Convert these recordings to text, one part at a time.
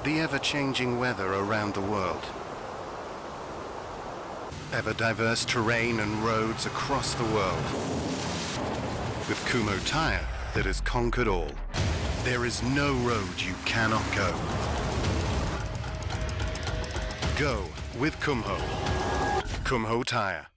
The ever-changing weather around the world. Ever-diverse terrain and roads across the world. With Kumho Tyre that has conquered all. There is no road you cannot go. Go with Kumho. Kumho Tyre.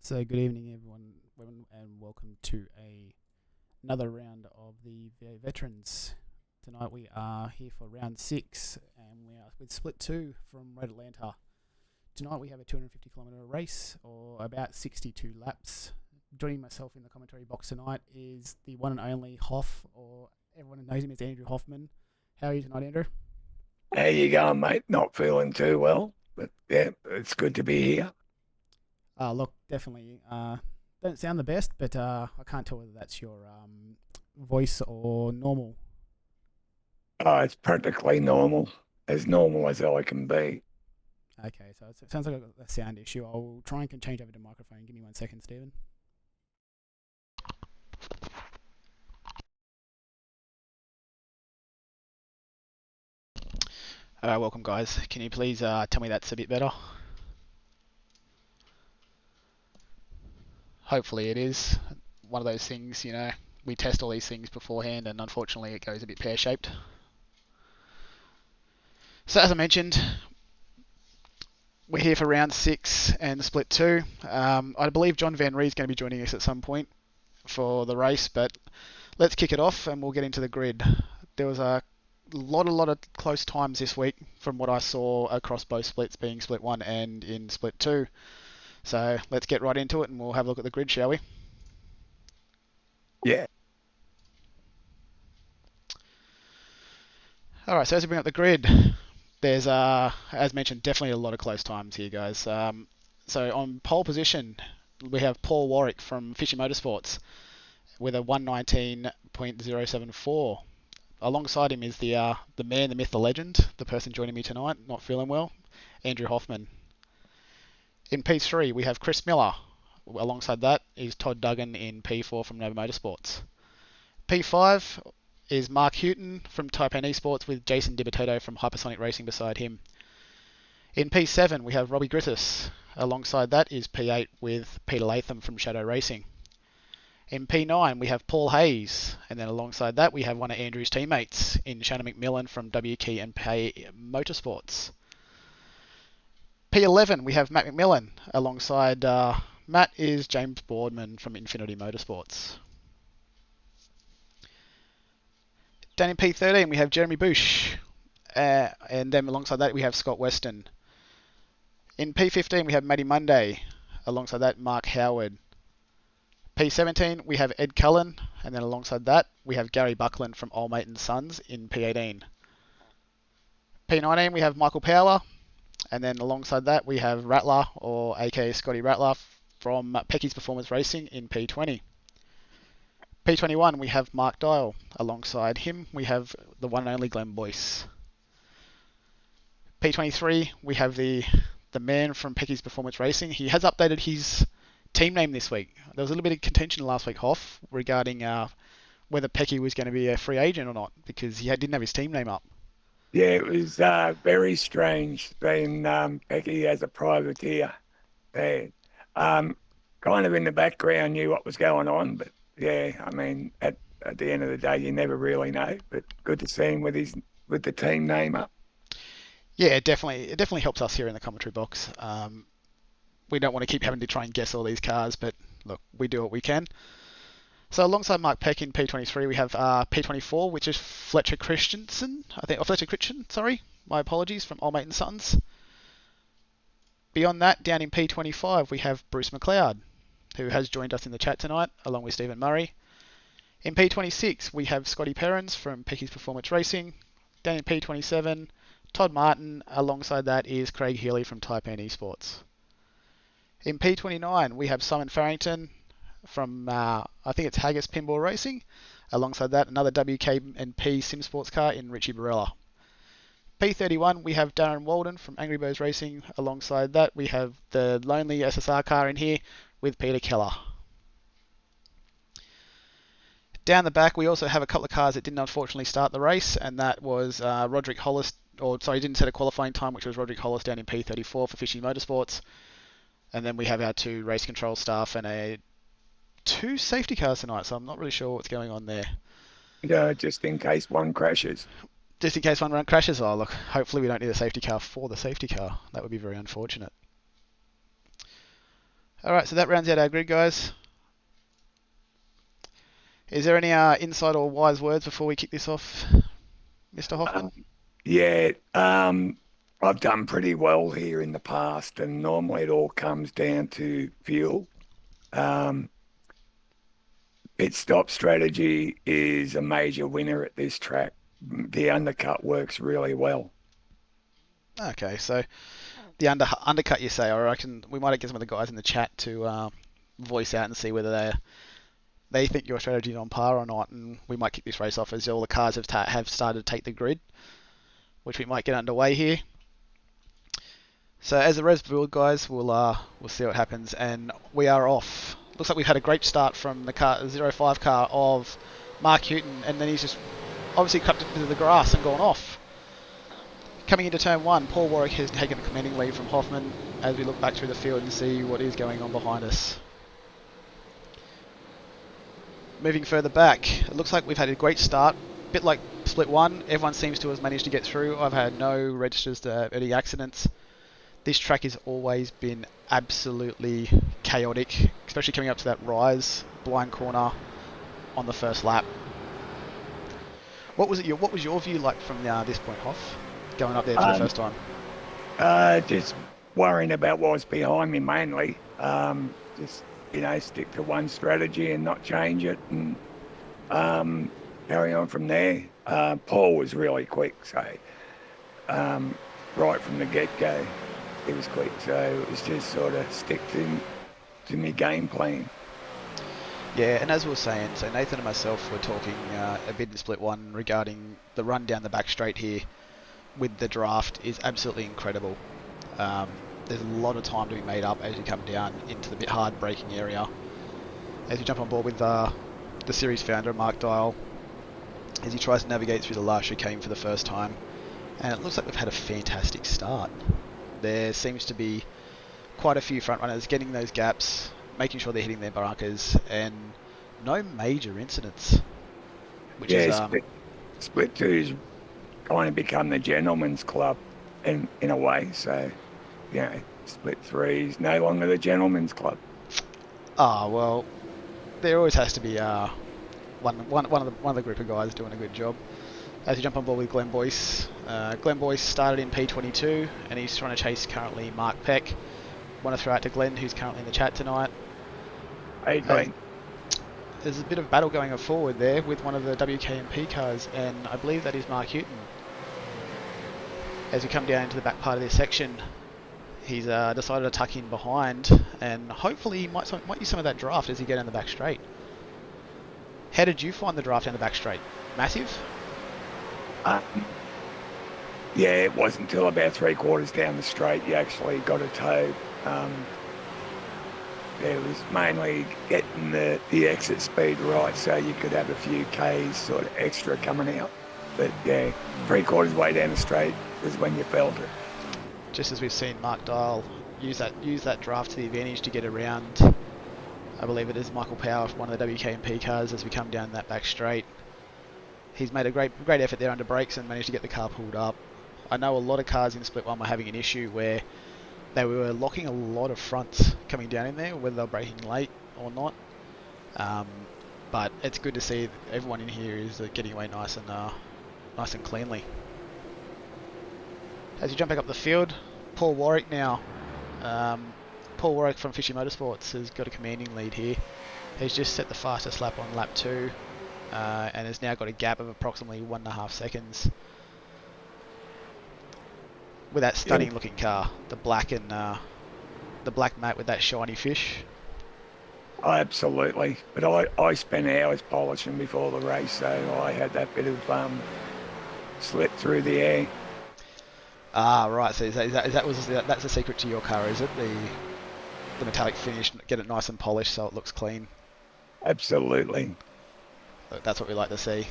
So good evening everyone and welcome to another round of the VA Veterans. Tonight we are here for round 6 and we are with split 2 from Road Atlanta. Tonight we have a 250 kilometre race or about 62 laps. Joining myself in the commentary box tonight is the one and only Hoff, or everyone knows him as Andrew Hoffman. How are you tonight, Andrew? How you going, mate? Not feeling too well, but yeah, it's good to be here. Look, definitely don't sound the best, but I can't tell whether that's your voice or normal. Oh, it's practically normal as I can be. Okay, so it sounds like a sound issue. I'll try and change over to microphone. Give me 1 second, Stephen. Welcome, guys. Can you please tell me that's a bit better? Hopefully it is. One of those things, you know, we test all these things beforehand and unfortunately it goes a bit pear-shaped. So as I mentioned, we're here for round 6 and split 2. I believe John Van Rie's going to be joining us at some point for the race, but let's kick it off and we'll get into the grid. There was a lot of close times this week from what I saw across both splits, being split 1 and in split 2. So let's get right into it and we'll have a look at the grid, shall we? Yeah. Alright, so as we bring up the grid, there's, as mentioned, definitely a lot of close times here, guys. So on pole position, we have Paul Warwick from Fishy Motorsports with a 119.074. Alongside him is the man, the myth, the legend, the person joining me tonight, not feeling well, Andrew Hoffman. In P3, we have Chris Miller. Alongside that is Todd Duggan in P4 from Nova Motorsports. P5 is Mark Houghton from Taipan Esports with Jason DiBattista from Hypersonic Racing beside him. In P7, we have Robbie Grittis. Alongside that is P8 with Peter Latham from Shadow Racing. In P9, we have Paul Hayes. And then alongside that, we have one of Andrew's teammates in Shannon McMillan from WK and Pay Motorsports. P11, we have Matt McMillan. Alongside Matt is James Boardman from Infinity Motorsports. Down in P13, we have Jeremy Bush. And then alongside that, we have Scott Weston. In P15, we have Matty Monday. Alongside that, Mark Howard. P17, we have Ed Cullen. And then alongside that, we have Gary Buckland from Old Mate and Sons in P18. P19, we have Michael Power. And then alongside that, we have Rattler, or aka Scotty Rattler, from Pecky's Performance Racing in P20. P21, we have Mark Dial. Alongside him, we have the one and only Glenn Boyce. P23, we have the man from Pecky's Performance Racing. He has updated his team name this week. There was a little bit of contention last week, Hoff, regarding whether Pecky was going to be a free agent or not, because he didn't have his team name up. Yeah, it was very strange being Becky as a privateer. Kind of in the background knew what was going on, but yeah, I mean, at the end of the day, you never really know. But good to see him with the team name up. Yeah, it definitely helps us here in the commentary box. We don't want to keep having to try and guess all these cars, but look, we do what we can. So alongside Mark Peck in P23, we have P24, which is Fletcher Christensen, I think, or Fletcher Christian, sorry, my apologies, from Old Mate and Sons. Beyond that, down in P25, we have Bruce McLeod, who has joined us in the chat tonight, along with Stephen Murray. In P26, we have Scotty Perrins from Pecky's Performance Racing. Down in P27, Todd Martin. Alongside that is Craig Healy from Taipan Esports. In P29, we have Simon Farrington from, I think it's Haggis Pinball Racing. Alongside that, another WK&P Sim Sports car in Richie Barella. P31, we have Darren Walden from Angry Birds Racing. Alongside that, we have the Lonely SSR car in here with Peter Keller. Down the back, we also have a couple of cars that didn't unfortunately start the race, and that was Roderick Hollis, didn't set a qualifying time, which was Roderick Hollis down in P34 for Fishy Motorsports. And then we have our 2 race control staff and 2 safety cars tonight, so I'm not really sure what's going on there. Yeah, just in case one crashes. Just in case one run crashes, oh look, hopefully we don't need a safety car for the safety car. That would be very unfortunate. Alright, so that rounds out our grid, guys. Is there any insight or wise words before we kick this off, Mr. Hoffman? Yeah, I've done pretty well here in the past, and normally it all comes down to fuel. Pit stop strategy is a major winner at this track. The undercut works really well. Okay, so the undercut, you say. I reckon we might get some of the guys in the chat to voice out and see whether they think your strategy is on par or not, and we might kick this race off as all the cars have started to take the grid, which we might get underway here. So as the res build, guys, we'll see what happens, and we are off. Looks like we've had a great start from the 05 car of Mark Houghton, and then he's just obviously cut into the grass and gone off. Coming into turn 1, Paul Warwick has taken a commanding lead from Hoffman as we look back through the field and see what is going on behind us. Moving further back, it looks like we've had a great start. A bit like Split 1, everyone seems to have managed to get through. I've had no registers to any accidents. This track has always been absolutely chaotic, especially coming up to that rise, blind corner on the first lap. What was your view like from this point, Hoff, going up there for the first time? Just worrying about what was behind me mainly. Just stick to one strategy and not change it, and carry on from there. Paul was really quick, so right from the get-go, he was quick. So it was just sort of stick to my game plan. Yeah, and as we were saying, so Nathan and myself were talking a bit in Split 1 regarding the run down the back straight here with the draft is absolutely incredible. There's a lot of time to be made up as you come down into the bit hard braking area. As you jump on board with the series founder, Mark Dial, as he tries to navigate through the last chicane for the first time. And it looks like we've had a fantastic start. There seems to be quite a few front runners getting those gaps, making sure they're hitting their markers, and no major incidents. Which is Split 2's kind of become the gentleman's club in a way. So, Split 3 is no longer the gentleman's club. Well, there always has to be one of the group of guys doing a good job. As you jump on board with Glenn Boyce. Glenn Boyce started in P22, and he's trying to chase currently Mark Peck. Want to throw out to Glenn, who's currently in the chat tonight. Hey, Glenn. There's a bit of battle going forward there with one of the WK&P cars, and I believe that is Mark Houghton. As we come down into the back part of this section, he's decided to tuck in behind, and hopefully he might use some of that draft as he get down the back straight. How did you find the draft down the back straight? Massive? Yeah, it wasn't until about 3/4 down the straight you actually got a toe. It was mainly getting the exit speed right so you could have a few Ks sort of extra coming out. But yeah, 3/4 way down the straight was when you felt it. Just as we've seen Mark Dial use that draft to the advantage to get around, I believe it is Michael Power, one of the WK&P cars, as we come down that back straight. He's made a great effort there under brakes and managed to get the car pulled up. I know a lot of cars in Split 1 were having an issue where they were locking a lot of fronts coming down in there, whether they're braking late or not. But it's good to see everyone in here is getting away nice and cleanly. As you jump back up the field, Paul Warwick now. Paul Warwick from Fishy Motorsports has got a commanding lead here. He's just set the fastest lap on lap 2 and has now got a gap of approximately 1.5 seconds. With that stunning looking car, the black matte with that shiny fish. Oh, absolutely. But I spent hours polishing before the race, so I had that bit of slip through the air. Ah, right. So that's the secret to your car, is it? The metallic finish, get it nice and polished so it looks clean. Absolutely. That's what we like to see.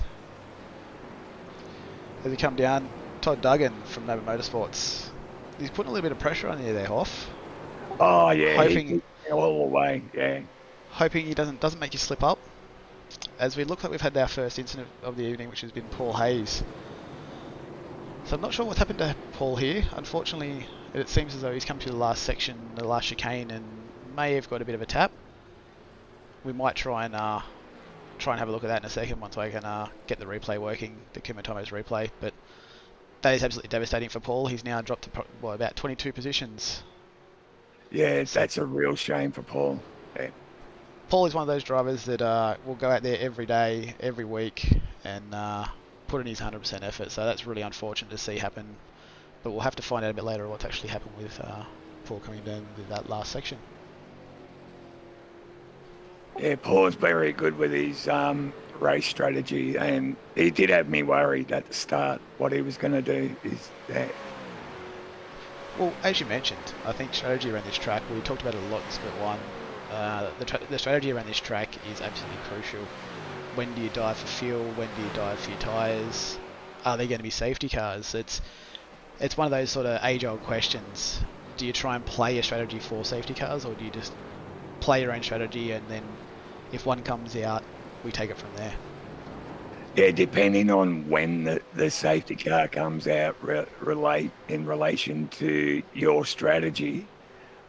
As we come down, Todd Duggan from Nova Motorsports. He's putting a little bit of pressure on you there, Hoff. Oh yeah, Hoping all the way. Yeah. Hoping he doesn't make you slip up. As we look like we've had our first incident of the evening, which has been Paul Hayes. So I'm not sure what's happened to Paul here. Unfortunately, it seems as though he's come to the last section, the last chicane, and may have got a bit of a tap. We might try and have a look at that in a second once I can get the replay working, the Kumho Tyres replay. But that is absolutely devastating for Paul. He's now dropped to about 22 positions. Yeah, that's a real shame for Paul. Yeah. Paul is one of those drivers that will go out there every day, every week, and put in his 100% effort. So that's really unfortunate to see happen. But we'll have to find out a bit later what's actually happened with Paul coming down to that last section. Yeah, Paul's very good with his race strategy, and he did have me worried at the start what he was going to do. Is that. Well, as you mentioned, I think strategy around this track, we talked about it a lot in Split 1. The strategy around this track is absolutely crucial. When do you dive for fuel? When do you dive for your tyres? Are they going to be safety cars? It's one of those sort of age-old questions. Do you try and play a strategy for safety cars, or do you just play your own strategy and then if one comes out, we take it from there? Yeah, depending on when the safety car comes out, in relation to your strategy,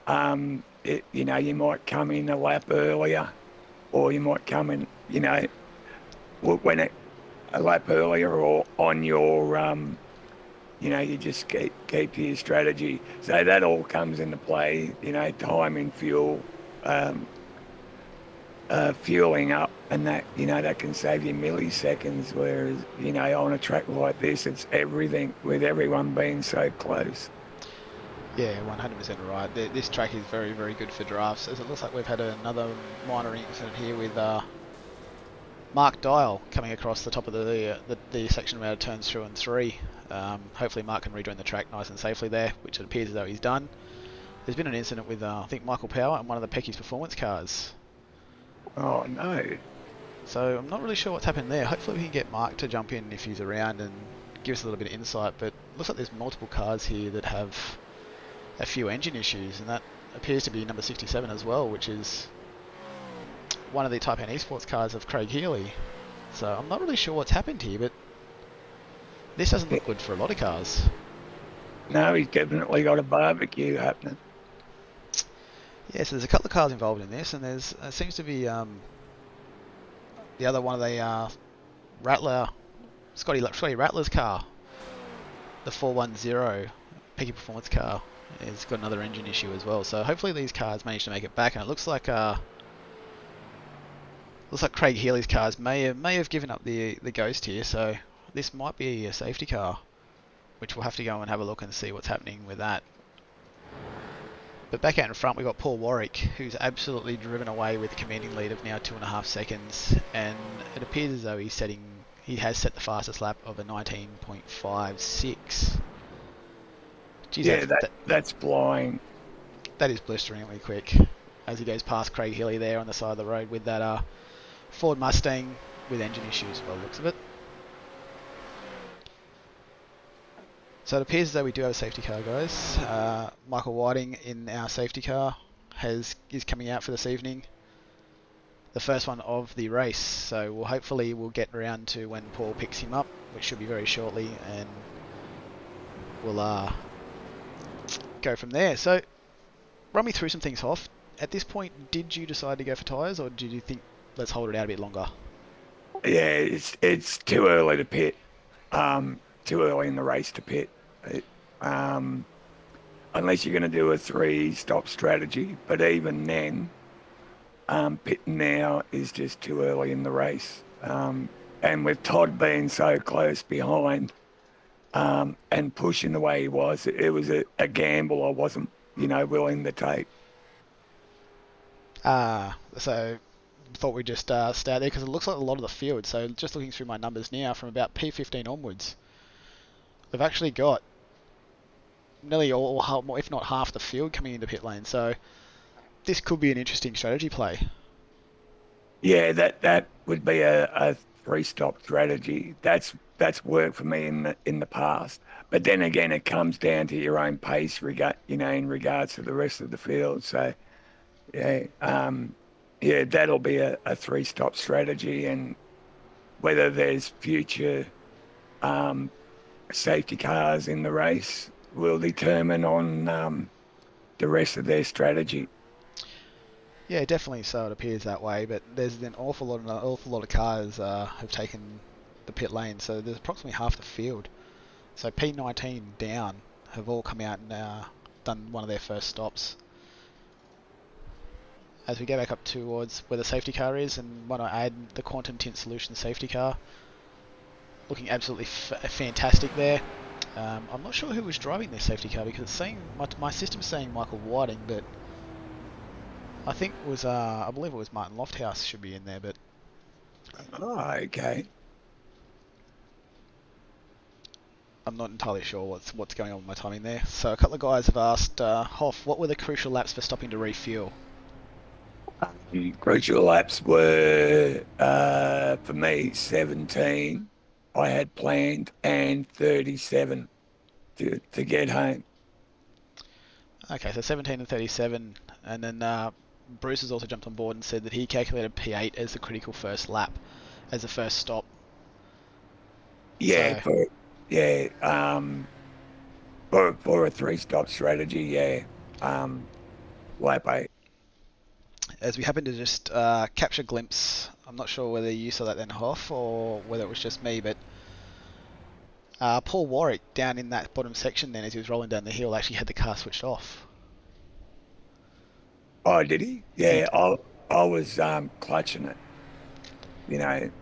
you might come in a lap earlier, or you might come in, a lap earlier, or on your, you just keep to your strategy. So that all comes into play, timing, fuel, fueling up, and that that can save you milliseconds, whereas on a track like this it's everything, with everyone being so close. Yeah, 100% right. This track is very, very good for drafts, as it looks like we've had another minor incident here with Mark Dial coming across the top of the section where it turns 2 and 3. Hopefully Mark can rejoin the track nice and safely there, which it appears as though he's done. There's been an incident with I think Michael Power and one of the Pecky's performance cars. Oh no. So I'm not really sure what's happened there. Hopefully we can get Mark to jump in if he's around and give us a little bit of insight, but it looks like there's multiple cars here that have a few engine issues, and that appears to be number 67 as well, which is one of the Type N Esports cars of Craig Healy. So I'm not really sure what's happened here, but this doesn't look good for a lot of cars. No, he's definitely got a barbecue happening. Yeah, so there's a couple of cars involved in this, and there's seems to be the other one of the Scotty Rattler's car, the 410 Peaky Performance car, has got another engine issue as well. So hopefully these cars manage to make it back, and it looks like Craig Healy's cars may have given up the ghost here. So this might be a safety car, which we'll have to go and have a look and see what's happening with that. But back out in front, we've got Paul Warwick, who's absolutely driven away with a commanding lead of now 2.5 seconds, and it appears as though he has set the fastest lap of a 19.56. Jeez, yeah, that's flying. That is blisteringly quick, as he goes past Craig Healy there on the side of the road with that Ford Mustang with engine issues by the looks of it. So it appears as though we do have a safety car, guys. Michael Whiting in our safety car is coming out for this evening. The first one of the race. So hopefully we'll get around to when Paul picks him up, which should be very shortly, and we'll go from there. So, run me through some things, Hoff. At this point, did you decide to go for tyres, or did you think let's hold it out a bit longer? Yeah, it's too early to pit. Too early in the race to pit. Um, unless you're going to do a 3-stop strategy. But even then, pitting now is just too early in the race. And with Todd being so close behind, and pushing the way he was, it was a gamble I wasn't, willing to take. So thought we'd just stay out there because it looks like a lot of the field. So just looking through my numbers now, from about P15 onwards, we've actually got nearly all, if not half, the field coming into pit lane. So this could be an interesting strategy play. Yeah, that would be a 3-stop strategy. That's worked for me in the past. But then again, it comes down to your own pace, in regards to the rest of the field. So yeah, that'll be a 3-stop strategy, and whether there's future safety cars in the race will determine on the rest of their strategy. Yeah, definitely. So it appears that way. But there's an awful lot of cars have taken the pit lane. So there's approximately half the field. So P19 down have all come out and done one of their first stops. As we go back up towards where the safety car is, and want to add the Quantum Tint Solution safety car, looking absolutely fantastic there. I'm not sure who was driving this safety car because it's saying my system's saying Michael Whiting, but I think it was I believe it was Martin Lofthouse should be in there, but Okay. I'm not entirely sure what's going on with my timing there. So a couple of guys have asked Hoff, what were the crucial laps for stopping to refuel? Crucial laps were, for me, 17 I had planned and 37 to get home. Okay, so 17 and 37, and then Bruce has also jumped on board and said that he calculated P8 as the critical first lap, as the first stop. Yeah, So, for a 3-stop strategy, lap 8. as we happen to just capture a glimpse, I'm not sure whether you saw that then, Hoff, or whether it was just me, but Paul Warwick down in that bottom section then, as he was rolling down the hill, actually had the car switched off. Oh, did he? Yeah, I was clutching it,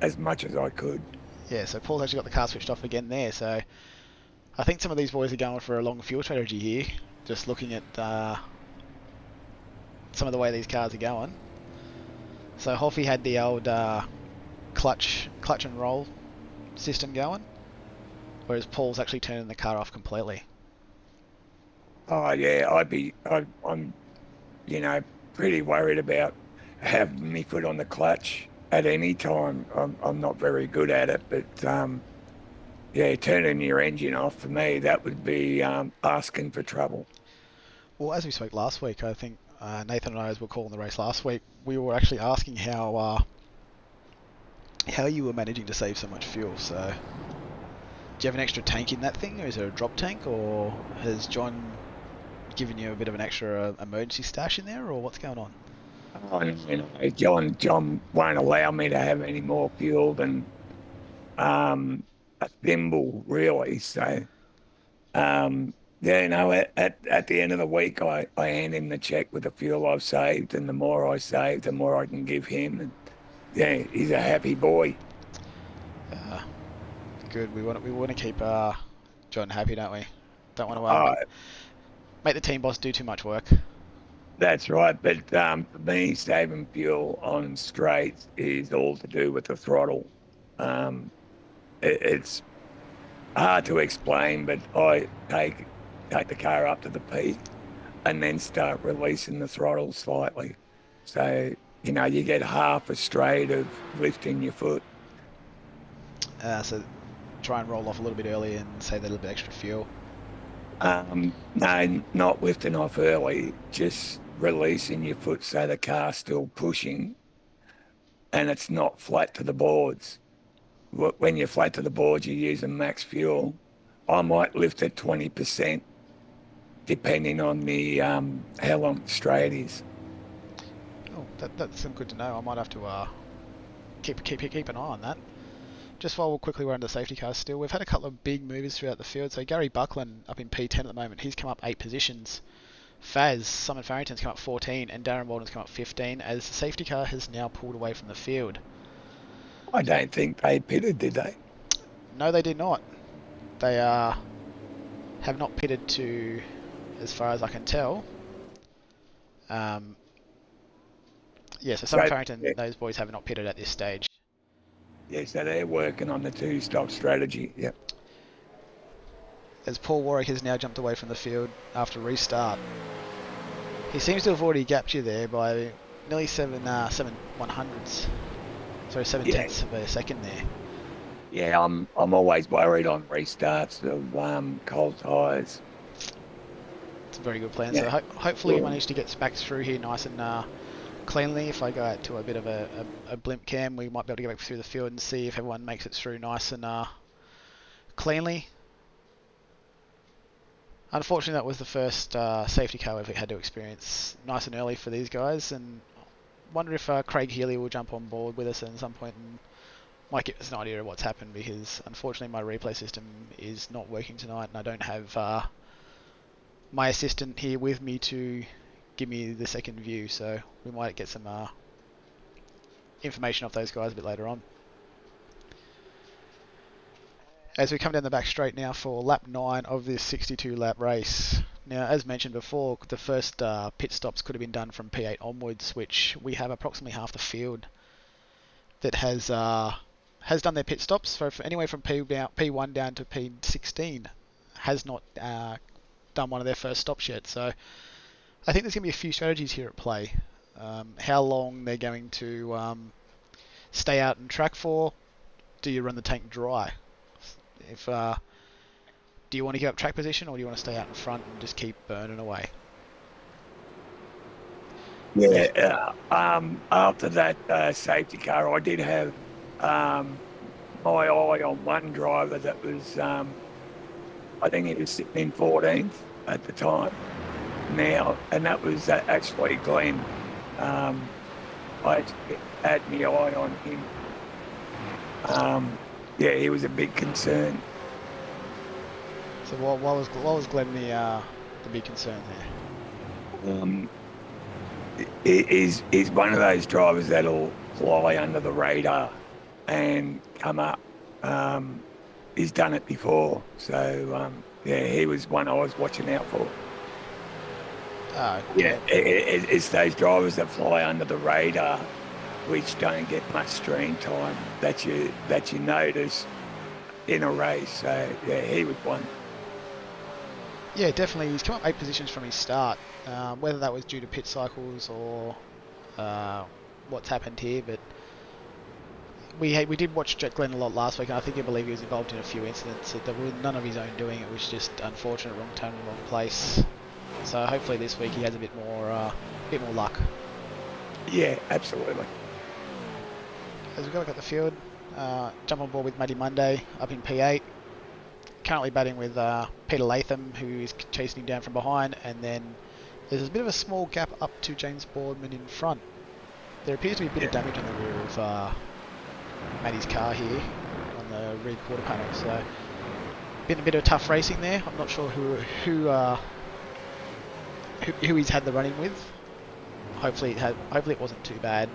as much as I could. Yeah, so Paul's actually got the car switched off again there, so I think some of these boys are going for a long fuel strategy here, just looking at some of the way these cars are going. So Hoffy had the old clutch and roll system going, whereas Paul's actually turning the car off completely. Oh yeah, I'm pretty worried about having me foot on the clutch at any time. I'm not very good at it, but turning your engine off, for me, that would be asking for trouble. Well, as we spoke last week, I think Nathan and I, as we were calling the race last week, we were actually asking how you were managing to save so much fuel. So, do you have an extra tank in that thing, or is there a drop tank, or has John given you a bit of an extra emergency stash in there, or what's going on? John won't allow me to have any more fuel than a thimble, really. So, at the end of the week, I hand him the check with the fuel I've saved, and the more I save, the more I can give him. And yeah, he's a happy boy. Good. We want to keep John happy, don't we? Don't want to make the team boss do too much work. That's right. But for me, saving fuel on straights is all to do with the throttle. It's hard to explain, but I take the car up to the peak and then start releasing the throttle slightly. So, you get half a straight of lifting your foot. So try and roll off a little bit early and save that little bit extra fuel. No, not lifting off early, just releasing your foot so the car's still pushing and it's not flat to the boards. When you're flat to the boards, you're using max fuel. I might lift at 20%, depending on the how long the straight is. Oh, that's some good to know. I might have to keep an eye on that. Just while we're under safety cars still, we've had a couple of big movers throughout the field. So Gary Buckland up in P10 at the moment, he's come up 8 positions. Simon Farrington's come up 14, and Darren Walden's come up 15, as the safety car has now pulled away from the field. I don't think they pitted, did they? No, they did not. They have not pitted to, as far as I can tell. So Simon Farrington, those boys have not pitted at this stage. Yeah, so they're working on the two-stop strategy. Yep. As Paul Warwick has now jumped away from the field after restart. He seems to have already gapped you there by nearly 7 100ths. Sorry, 7 tenths of a second there. Yeah, I'm always worried on restarts of cold tyres. It's a very good plan. Yeah. So hopefully you manage to get back through here nice and cleanly. If I go out to a bit of a blimp cam, we might be able to get back through the field and see if everyone makes it through nice and cleanly. Unfortunately, that was the first safety car we've had to experience nice and early for these guys, and wonder if Craig Healy will jump on board with us at some point and might give us an idea of what's happened, because unfortunately my replay system is not working tonight and I don't have my assistant here with me to give me the second view, so we might get some information off those guys a bit later on. As we come down the back straight now for lap 9 of this 62 lap race. Now, as mentioned before, the first pit stops could have been done from P8 onwards, which we have approximately half the field that has done their pit stops. For anywhere from P1 down to P16 has not done one of their first stops yet. So I think there's going to be a few strategies here at play. How long they're going to stay out and track for. Do you run the tank dry? Do you want to give up track position, or do you want to stay out in front and just keep burning away? Yeah, after that safety car, I did have my eye on one driver that was, I think he was sitting in 14th at the time now, and that was actually Glenn. I had my eye on him. Yeah, he was a big concern. So what was Glenn the big concern there? He's one of those drivers that'll fly under the radar and come up. He's done it before, so yeah, he was one I was watching out for. Yeah, it's those drivers that fly under the radar, which don't get much screen time, that you notice in a race. So yeah, he was one. Yeah, definitely. He's come up 8 positions from his start. Whether that was due to pit cycles or what's happened here, but we did watch Glenn a lot last week, and I think I believe he was involved in a few incidents that were none of his own doing. It was just unfortunate, wrong turn, wrong place. So hopefully this week he has a bit more luck. Yeah, absolutely. As we go look at the field, jump on board with Matty Monday up in P8. Currently batting with Peter Latham, who is chasing him down from behind, and then there's a bit of a small gap up to James Boardman in front. There appears to be a bit of damage on the rear of Matty's car here on the rear quarter panel, so been a bit of tough racing there. I'm not sure who he's had the run-in with. Hopefully it wasn't too bad,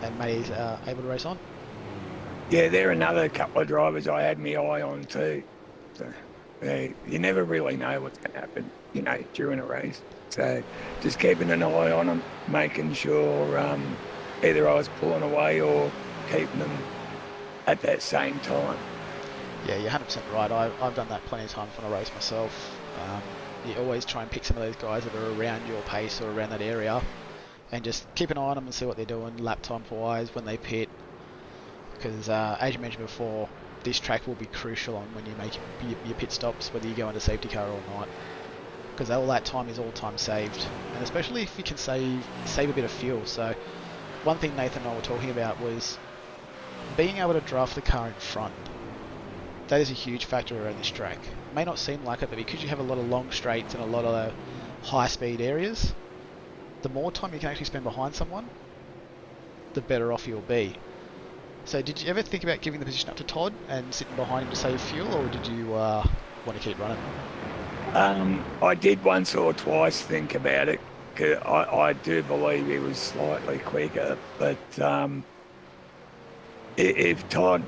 and Matty's able to race on. Yeah, there are another couple of drivers I had my eye on too. So you never really know what's going to happen, during a race. So just keeping an eye on them, making sure either I was pulling away or keeping them at that same time. Yeah, you're 100% right. I've done that plenty of times when I race myself. You always try and pick some of those guys that are around your pace or around that area, and just keep an eye on them and see what they're doing lap time wise when they pit. Because as you mentioned before, this track will be crucial on when you make your pit stops, whether you go into safety car or not. Because all that time is all time saved, and especially if you can save a bit of fuel. So one thing Nathan and I were talking about was being able to draft the car in front. that is a huge factor around this track. It may not seem like it, but because you have a lot of long straights and a lot of high-speed areas, the more time you can actually spend behind someone, the better off you'll be. So did you ever think about giving the position up to Todd and sitting behind him to save fuel, or did you want to keep running? I did once or twice think about it. 'Cause I do believe he was slightly quicker, but if Todd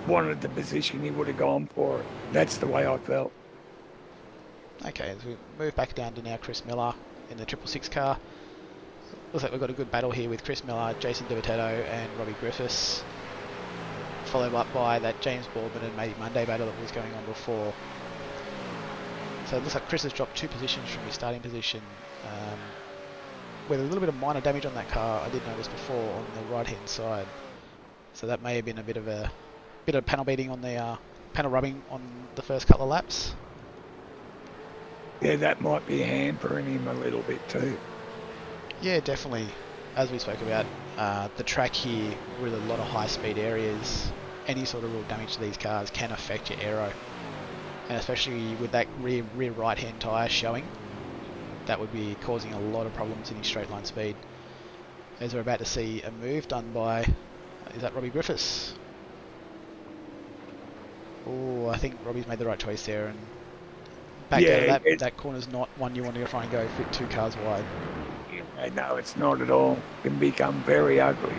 wanted the position, he would have gone for it. That's the way I felt. Okay, as we move back down to now Chris Miller in the 666 car. Looks like we've got a good battle here with Chris Miller, Jason DiBitetto and Robbie Griffiths, followed up by that James Boardman and Matty Monday battle that was going on before. So it looks like Chris has dropped 2 positions from his starting position, with a little bit of minor damage on that car. I did notice before on the right hand side, so that may have been a bit of panel beating on the panel rubbing on the first couple of laps. Yeah, that might be hampering him a little bit too. Yeah, definitely. As we spoke about, the track here with a lot of high-speed areas, any sort of real damage to these cars can affect your aero. And especially with that rear right-hand tyre showing, that would be causing a lot of problems in his straight line speed. As we're about to see a move done by, is that Robbie Griffiths? Oh, I think Robbie's made the right choice there, and back out of that corner's not one you want to try and go fit 2 cars wide. No, it's not at all. It can become very ugly.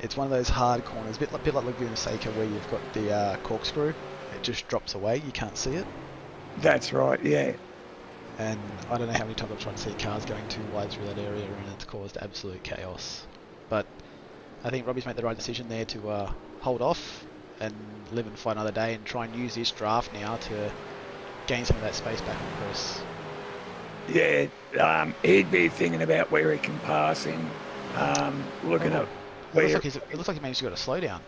It's one of those hard corners, a bit like Laguna Seca, where you've got the corkscrew. It just drops away, you can't see it. That's right, yeah. And I don't know how many times I've tried to see cars going too wide through that area, and it's caused absolute chaos. But I think Robbie's made the right decision there to hold off and live and fight another day and try and use this draft now to gain some of that space back on Chris. Yeah, he'd be thinking about where he can pass him, looking at where... It looks like he managed to get a slowdown.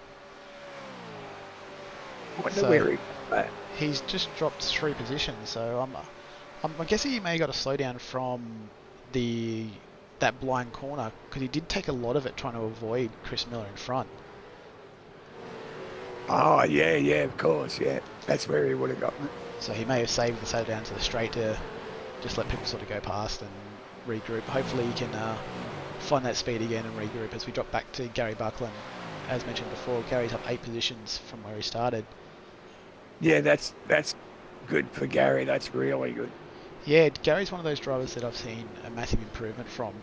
I wonder where he's just dropped 3 positions, so I'm guessing he may have got a slowdown from that blind corner, because he did take a lot of it trying to avoid Chris Miller in front. Oh, yeah, of course, yeah. That's where he would have gotten it. So he may have saved the slowdown to the straight to just let people sort of go past and regroup. Hopefully he can find that speed again and regroup as we drop back to Gary Buckland. As mentioned before, Gary's up 8 positions from where he started. Yeah, that's good for Gary. That's really good. Yeah, Gary's one of those drivers that I've seen a massive improvement from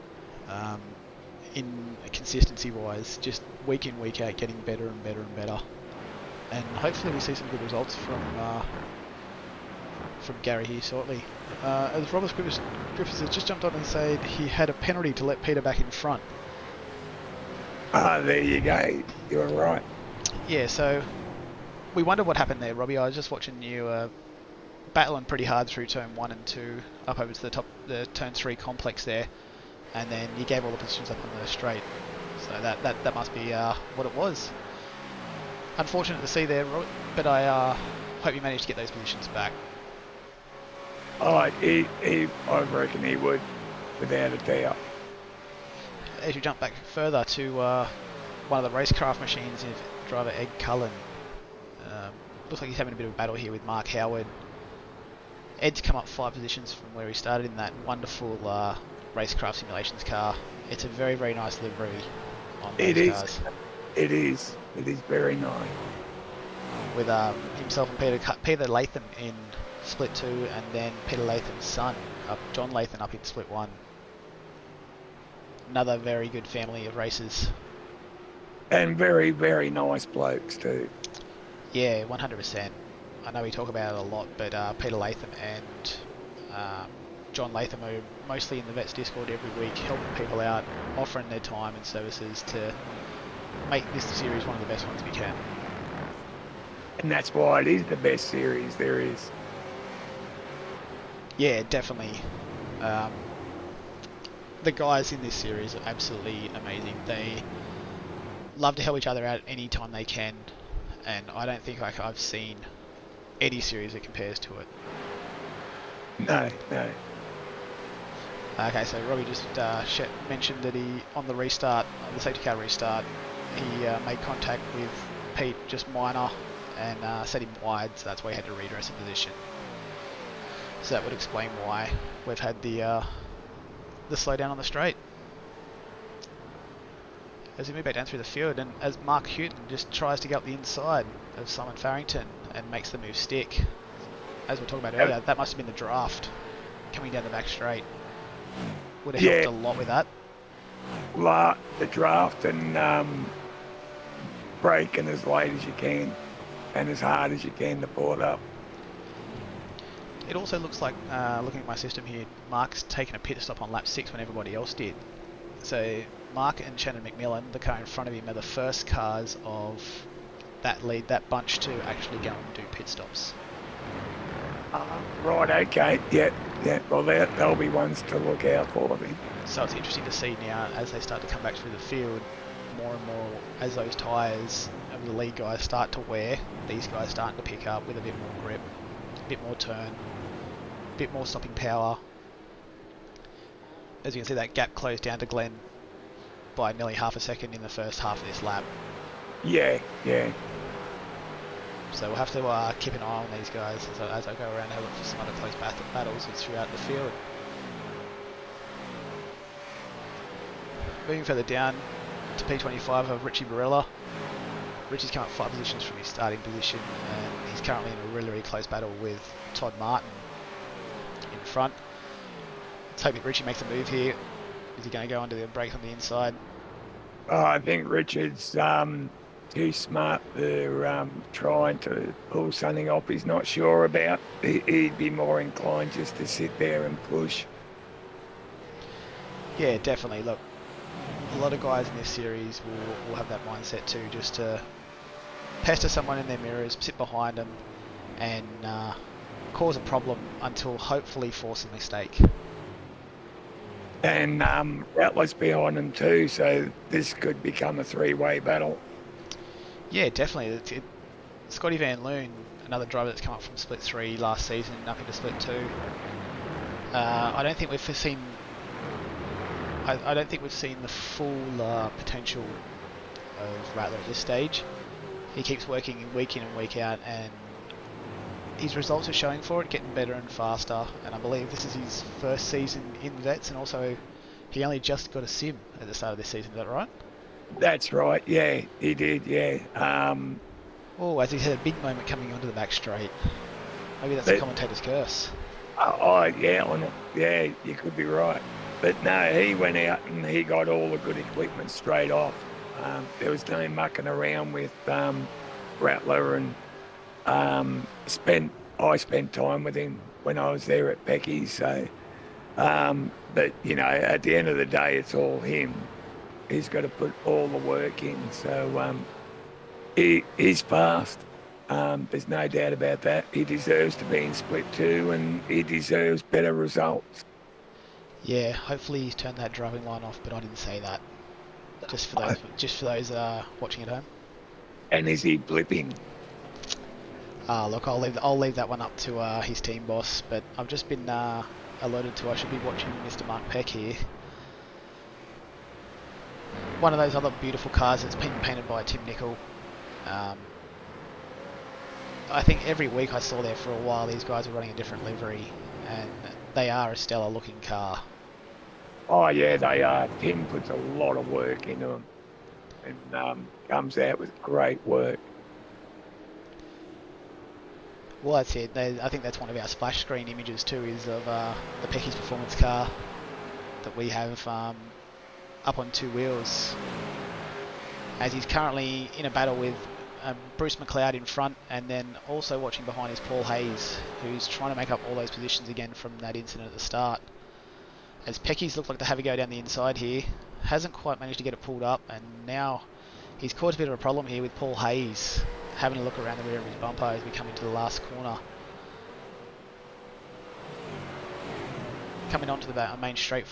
in consistency-wise, just week in, week out, getting better and better and better. And hopefully we see some good results from Gary here shortly. As Robert Griffiths has just jumped on and said he had a penalty to let Peter back in front. There you go. You're right. Yeah, so we wondered what happened there, Robbie. I was just watching you battling pretty hard through turn 1 and 2, up over to the turn 3 complex there, and then you gave all the positions up on the straight. So that must be what it was. Unfortunate to see there, but I hope you managed to get those positions back. Oh, I reckon he would, without a doubt. As you jump back further to one of the racecraft machines, driver Ed Cullen. Looks like he's having a bit of a battle here with Mark Howard. Ed's come up 5 positions from where he started in that wonderful racecraft simulations car. It's a very, very nice livery on those cars. It is very nice. With himself and Peter Latham in split 2, and then Peter Latham's son, John Latham, up in split 1. Another very good family of racers. And very, very nice blokes too. Yeah, 100%. I know we talk about it a lot, but Peter Latham and John Latham are mostly in the Vets Discord every week, helping people out, offering their time and services to make this series one of the best ones we can. And that's why it is the best series there is. Yeah, definitely. The guys in this series are absolutely amazing. They love to help each other out any time they can, and I don't think I've seen any series that compares to it. No. Okay, so Robbie just mentioned that on the restart, the safety car restart, he made contact with Pete, just minor, and set him wide, so that's why he had to redress in position. So that would explain why we've had the slowdown on the straight. As we move back down through the field, and as Mark Houghton just tries to get up the inside of Simon Farrington and makes the move stick. As we were talking about earlier, that must have been the draft coming down the back straight. Would have helped a lot with that. The draft and braking as late as you can and as hard as you can to pull it up. It also looks like, looking at my system here, Mark's taken a pit stop on lap 6 when everybody else did. So Mark and Shannon McMillan, the car in front of him, are the first cars of that lead, that bunch, to actually go and do pit stops. Right, okay, yeah. Well, there'll be ones to look out for then. So it's interesting to see now, as they start to come back through the field, more and more, as those tyres of the lead guys start to wear, these guys starting to pick up with a bit more grip, a bit more turn, a bit more stopping power. As you can see, that gap closed down to Glenn by nearly half a second in the first half of this lap. Yeah. So we'll have to keep an eye on these guys as I go around and have a look for some other close battles throughout the field. Moving further down to P25 of Richie Barella. Richie's come up 5 positions from his starting position, and he's currently in a really, really close battle with Todd Martin in front. Let's hope that Richie makes a move here. Is he going to go under the brakes on the inside? I think Richard's too smart to trying to pull something off he's not sure about. He'd be more inclined just to sit there and push. Yeah, definitely. Look, a lot of guys in this series will have that mindset too, just to pester someone in their mirrors, sit behind them, and cause a problem until hopefully force a mistake. And Rattler's behind them too, so this could become a 3-way battle. Yeah, definitely. Scotty Van Loon, another driver that's come up from Split 3 last season, up into Split 2. I don't think we've seen. I don't think we've seen the full potential of Rattler at this stage. He keeps working week in and week out, and his results are showing for it, getting better and faster. And I believe this is his first season in Vets, and also he only just got a sim at the start of this season. Is that right? That's right. Yeah, he did. Yeah. As he had a big moment coming onto the back straight. Maybe that's a commentator's curse. Yeah, you could be right. But no, he went out and he got all the good equipment straight off. There was no mucking around with Rattler, and I spent time with him when I was there at Becky's. So, but at the end of the day, it's all him. He's got to put all the work in. So he's fast. There's no doubt about that. He deserves to be in Split 2, and he deserves better results. Yeah, hopefully he's turned that driving line off, but I didn't say that. Just for those watching at home. And is he blipping? Look, I'll leave that one up to his team boss, but I've just been alerted to I should be watching Mr. Mark Peck here. One of those other beautiful cars that's been painted by Tim Nicol. I think every week I saw there for a while these guys are running a different livery, and they are a stellar looking car. Oh yeah, they are. Tim puts a lot of work into them, and comes out with great work. Well, that's it. I think that's one of our splash screen images too, is of the Pecky's performance car that we have up on 2 wheels, as he's currently in a battle with Bruce McLeod in front, and then also watching behind is Paul Hayes, who's trying to make up all those positions again from that incident at the start. As Pecky's looked like to have a go down the inside here, hasn't quite managed to get it pulled up, and now he's caused a bit of a problem here with Paul Hayes having a look around the rear of his bumper as we come into the last corner. Coming onto the main straight,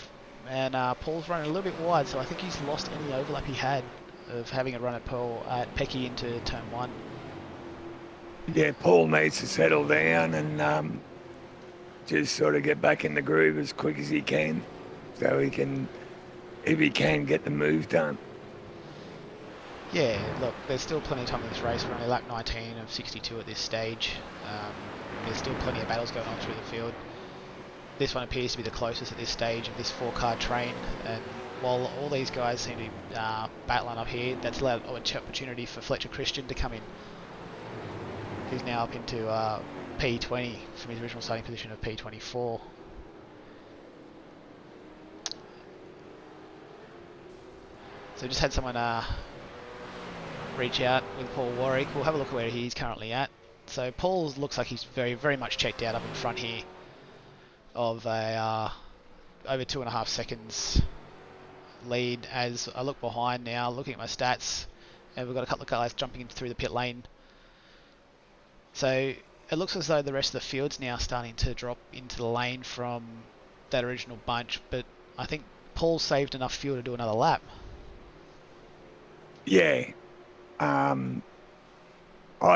and Paul's running a little bit wide, so I think he's lost any overlap he had of having a run at Pecky into turn 1. Yeah, Paul needs to settle down and just sort of get back in the groove as quick as he can, so he can, if he can, get the move done. Yeah, look, there's still plenty of time in this race. We're only lap 19 of 62 at this stage. There's still plenty of battles going on through the field. This one appears to be the closest at this stage of this 4-car train, and while all these guys seem to be battling up here, that's allowed an opportunity for Fletcher Christian to come in, who's now up into P20 from his original starting position of P24. So just had someone reach out with Paul Warwick. We'll have a look at where he's currently at. So Paul looks like he's very much checked out up in front here of a over 2.5 seconds lead. As I look behind now, looking at my stats, and we've got a couple of guys jumping in through the pit lane. So it looks as though the rest of the field's now starting to drop into the lane from that original bunch, but I think Paul saved enough fuel to do another lap. Yeah. I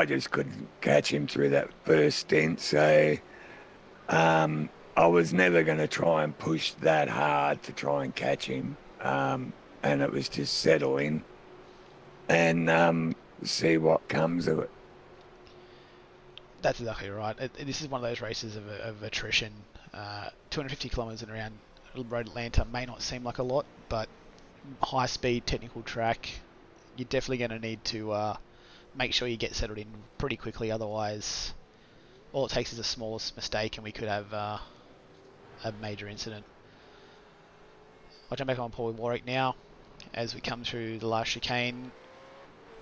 just couldn't catch him through that first stint, so I was never going to try and push that hard to try and catch him, and it was just settle in and see what comes of it. That's exactly right. This is one of those races of attrition. 250 kilometres around Road Atlanta may not seem like a lot, but high speed technical track, you're definitely going to need to make sure you get settled in pretty quickly. Otherwise, all it takes is a smallest mistake and we could have a major incident. I'll jump back on Paul Warwick now as we come through the last chicane.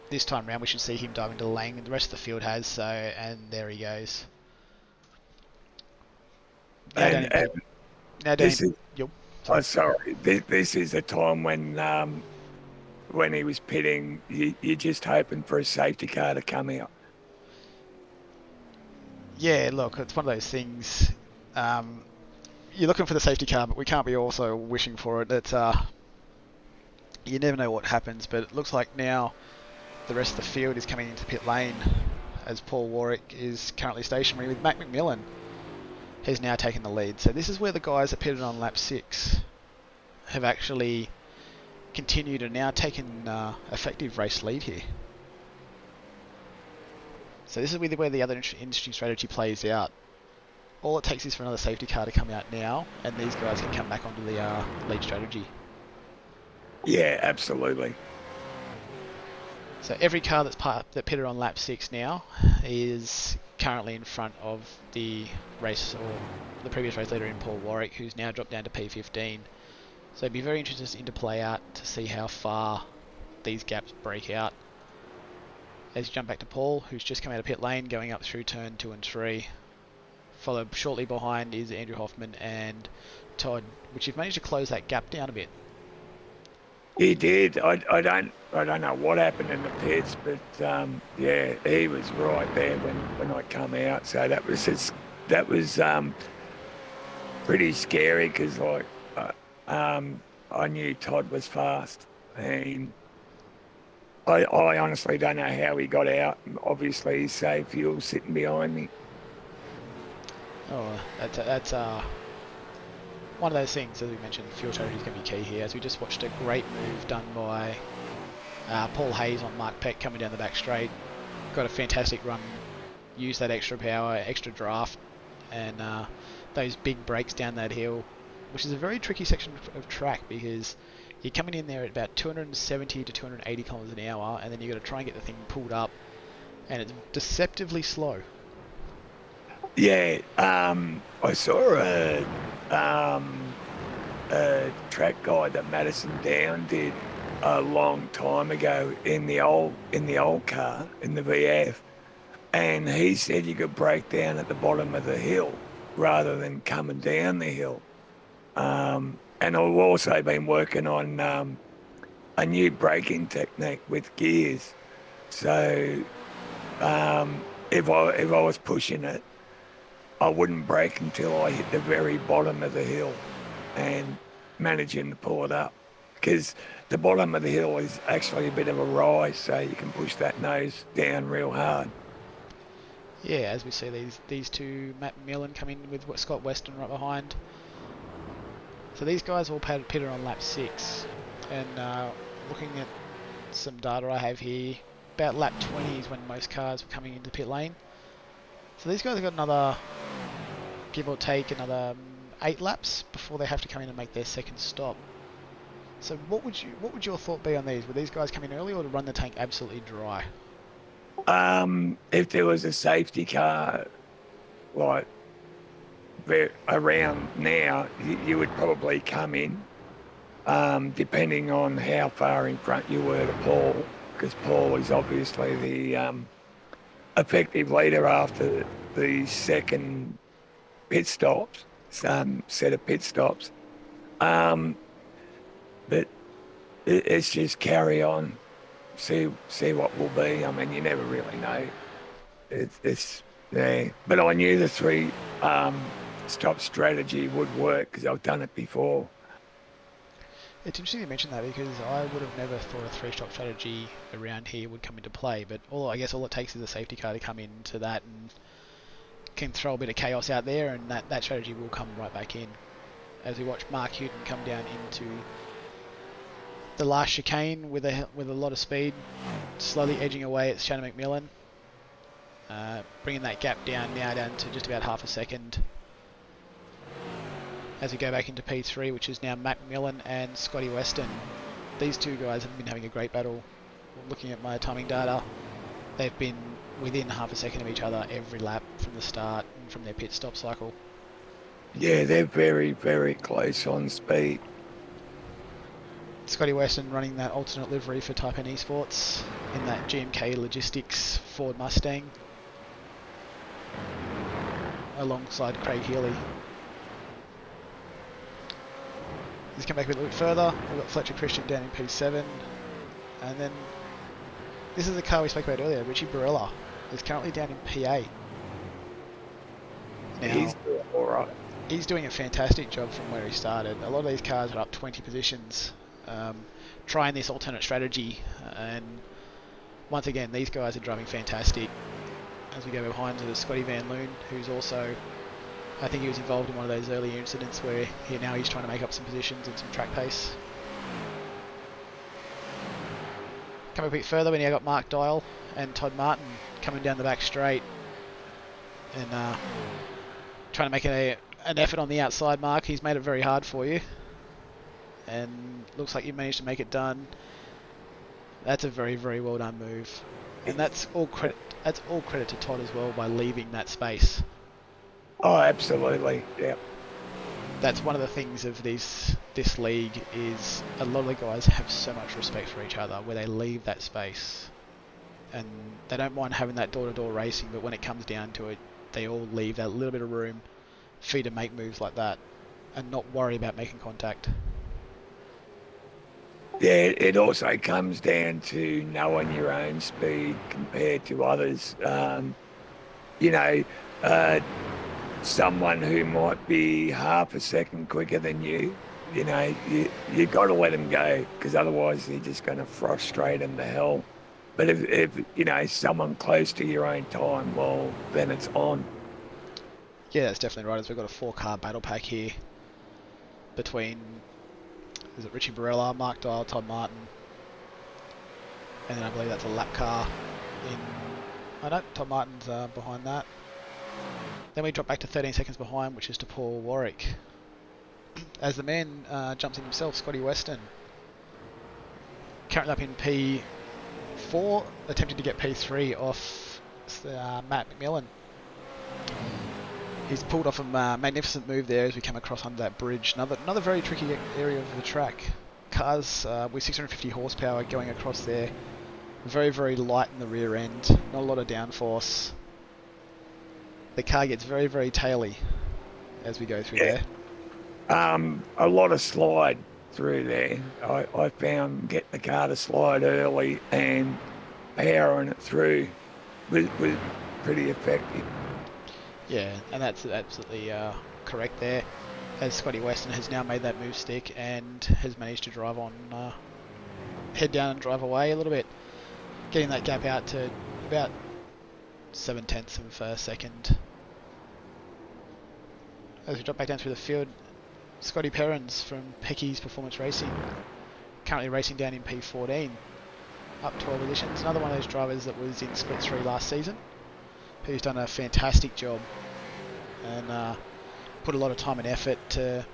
This time round we should see him dive into the lane, and the rest of the field has, so, and there he goes. This is a time when he was pitting, you're just hoping for a safety car to come out. Yeah, look, it's one of those things. You're looking for the safety car, but we can't be also wishing for it. It's, you never know what happens, but it looks like now the rest of the field is coming into pit lane as Paul Warwick is currently stationary with Matt McMillan, who's now taken the lead. So this is where the guys that pitted on lap 6 have actually continued and now taken effective race lead here. So this is where the other interesting strategy plays out. All it takes is for another safety car to come out now, and these guys can come back onto the lead strategy. Yeah, absolutely. So every car that pitted on lap 6 now is currently in front of the race, or the previous race leader in Paul Warwick, who's now dropped down to P15. So it'd be very interesting to play out to see how far these gaps break out. As you jump back to Paul, who's just come out of pit lane, going up through turn 2 and 3. Followed shortly behind is Andrew Hoffman and Todd, which have managed to close that gap down a bit. He did. I don't know what happened in the pits, but yeah, he was right there when I come out. So that was pretty scary, because I knew Todd was fast, and I honestly don't know how he got out. Obviously, he saved fuel sitting behind me. Oh, that's one of those things, as we mentioned, fuel strategy is going to be key here. As we just watched a great move done by Paul Hayes on Mark Peck coming down the back straight. Got a fantastic run, used that extra power, extra draft, and those big breaks down that hill, which is a very tricky section of track, because you're coming in there at about 270 to 280 kilometers an hour, and then you've got to try and get the thing pulled up, and it's deceptively slow. Yeah, I saw a track guide that Madison Down did a long time ago in the old car, in the VF, and he said you could break down at the bottom of the hill rather than coming down the hill. And I've also been working on a new braking technique with gears. So if I was pushing it, I wouldn't brake until I hit the very bottom of the hill and managing to pull it up, because the bottom of the hill is actually a bit of a rise, so you can push that nose down real hard. Yeah, as we see these two, Matt Millen come in with Scott Weston right behind. So these guys all pitted on lap 6, and looking at some data I have here. About lap 20 is when most cars were coming into pit lane. So these guys have got another, give or take, another 8 laps before they have to come in and make their second stop. So what would your thought be on these? Would these guys come in early or to run the tank absolutely dry? If there was a safety car, like around now, you would probably come in, depending on how far in front you were to Paul, because Paul is obviously the effective leader after the second pit stops, some set of pit stops. But it's just carry on, see what will be. I mean, you never really know. It's yeah. But I knew the 3 stop strategy would work because I've done it before. It's interesting you mention that because I would have never thought a 3-stop strategy around here would come into play, but I guess all it takes is a safety car to come into that and can throw a bit of chaos out there, and that strategy will come right back in. As we watch Mark Hewton come down into the last chicane with a lot of speed, slowly edging away at Shannon McMillan, bringing that gap down to just about half a second. As we go back into P3, which is now Macmillan and Scotty Weston. These two guys have been having a great battle. Looking at my timing data, they've been within half a second of each other every lap from the start and from their pit stop cycle. Yeah, they're very, very close on speed. Scotty Weston running that alternate livery for Type N Esports in that GMK Logistics Ford Mustang alongside Craig Healy. Let's come back a little bit further. We've got Fletcher Christian down in P7, and then this is the car we spoke about earlier. Richie Barella is currently down in P8. Now, He's doing all right. He's doing a fantastic job from where he started. A lot of these cars are up 20 positions, trying this alternate strategy, and once again, these guys are driving fantastic. As we go behind to Scotty Van Loon, who's also, I think he was involved in one of those early incidents where he's trying to make up some positions and some track pace. Coming a bit further, we now got Mark Dial and Todd Martin coming down the back straight and trying to make an effort on the outside. Mark, he's made it very hard for you, and looks like you managed to make it done. That's a very, very well done move, and that's all credit to Todd as well by leaving that space. Oh, absolutely, yeah. That's one of the things of this league is a lot of the guys have so much respect for each other where they leave that space, and they don't mind having that door-to-door racing, but when it comes down to it, they all leave that little bit of room for you to make moves like that and not worry about making contact. Yeah, it also comes down to knowing your own speed compared to others. Someone who might be half a second quicker than you got to let them go, because otherwise you're just going to frustrate them to hell. But if someone close to your own time, well, then it's on. Yeah, that's definitely right. As we've got a 4-car battle pack here between, is it Richie Barella, Mark Dial, Todd Martin, and then I believe that's a lap car Todd Martin's behind that. Then we drop back to 13 seconds behind, which is to Paul Warwick. As the man jumps in himself, Scotty Weston. Currently up in P4, attempting to get P3 off Matt McMillan. He's pulled off a magnificent move there as we come across under that bridge. Another very tricky area of the track. Cars with 650 horsepower going across there. Very, very light in the rear end. Not a lot of downforce. The car gets very, very taily as we go through there. A lot of slide through there. I found getting the car to slide early and powering it through was pretty effective. Yeah, and that's absolutely correct there. As Scotty Weston has now made that move stick and has managed to drive on, head down and drive away a little bit, getting that gap out to about 7/10 of a second. As we drop back down through the field, Scotty Perrins from Pecky's Performance Racing, currently racing down in P14. up 12 positions. Another one of those drivers that was in Split 3 last season, who's done a fantastic job and put a lot of time and effort to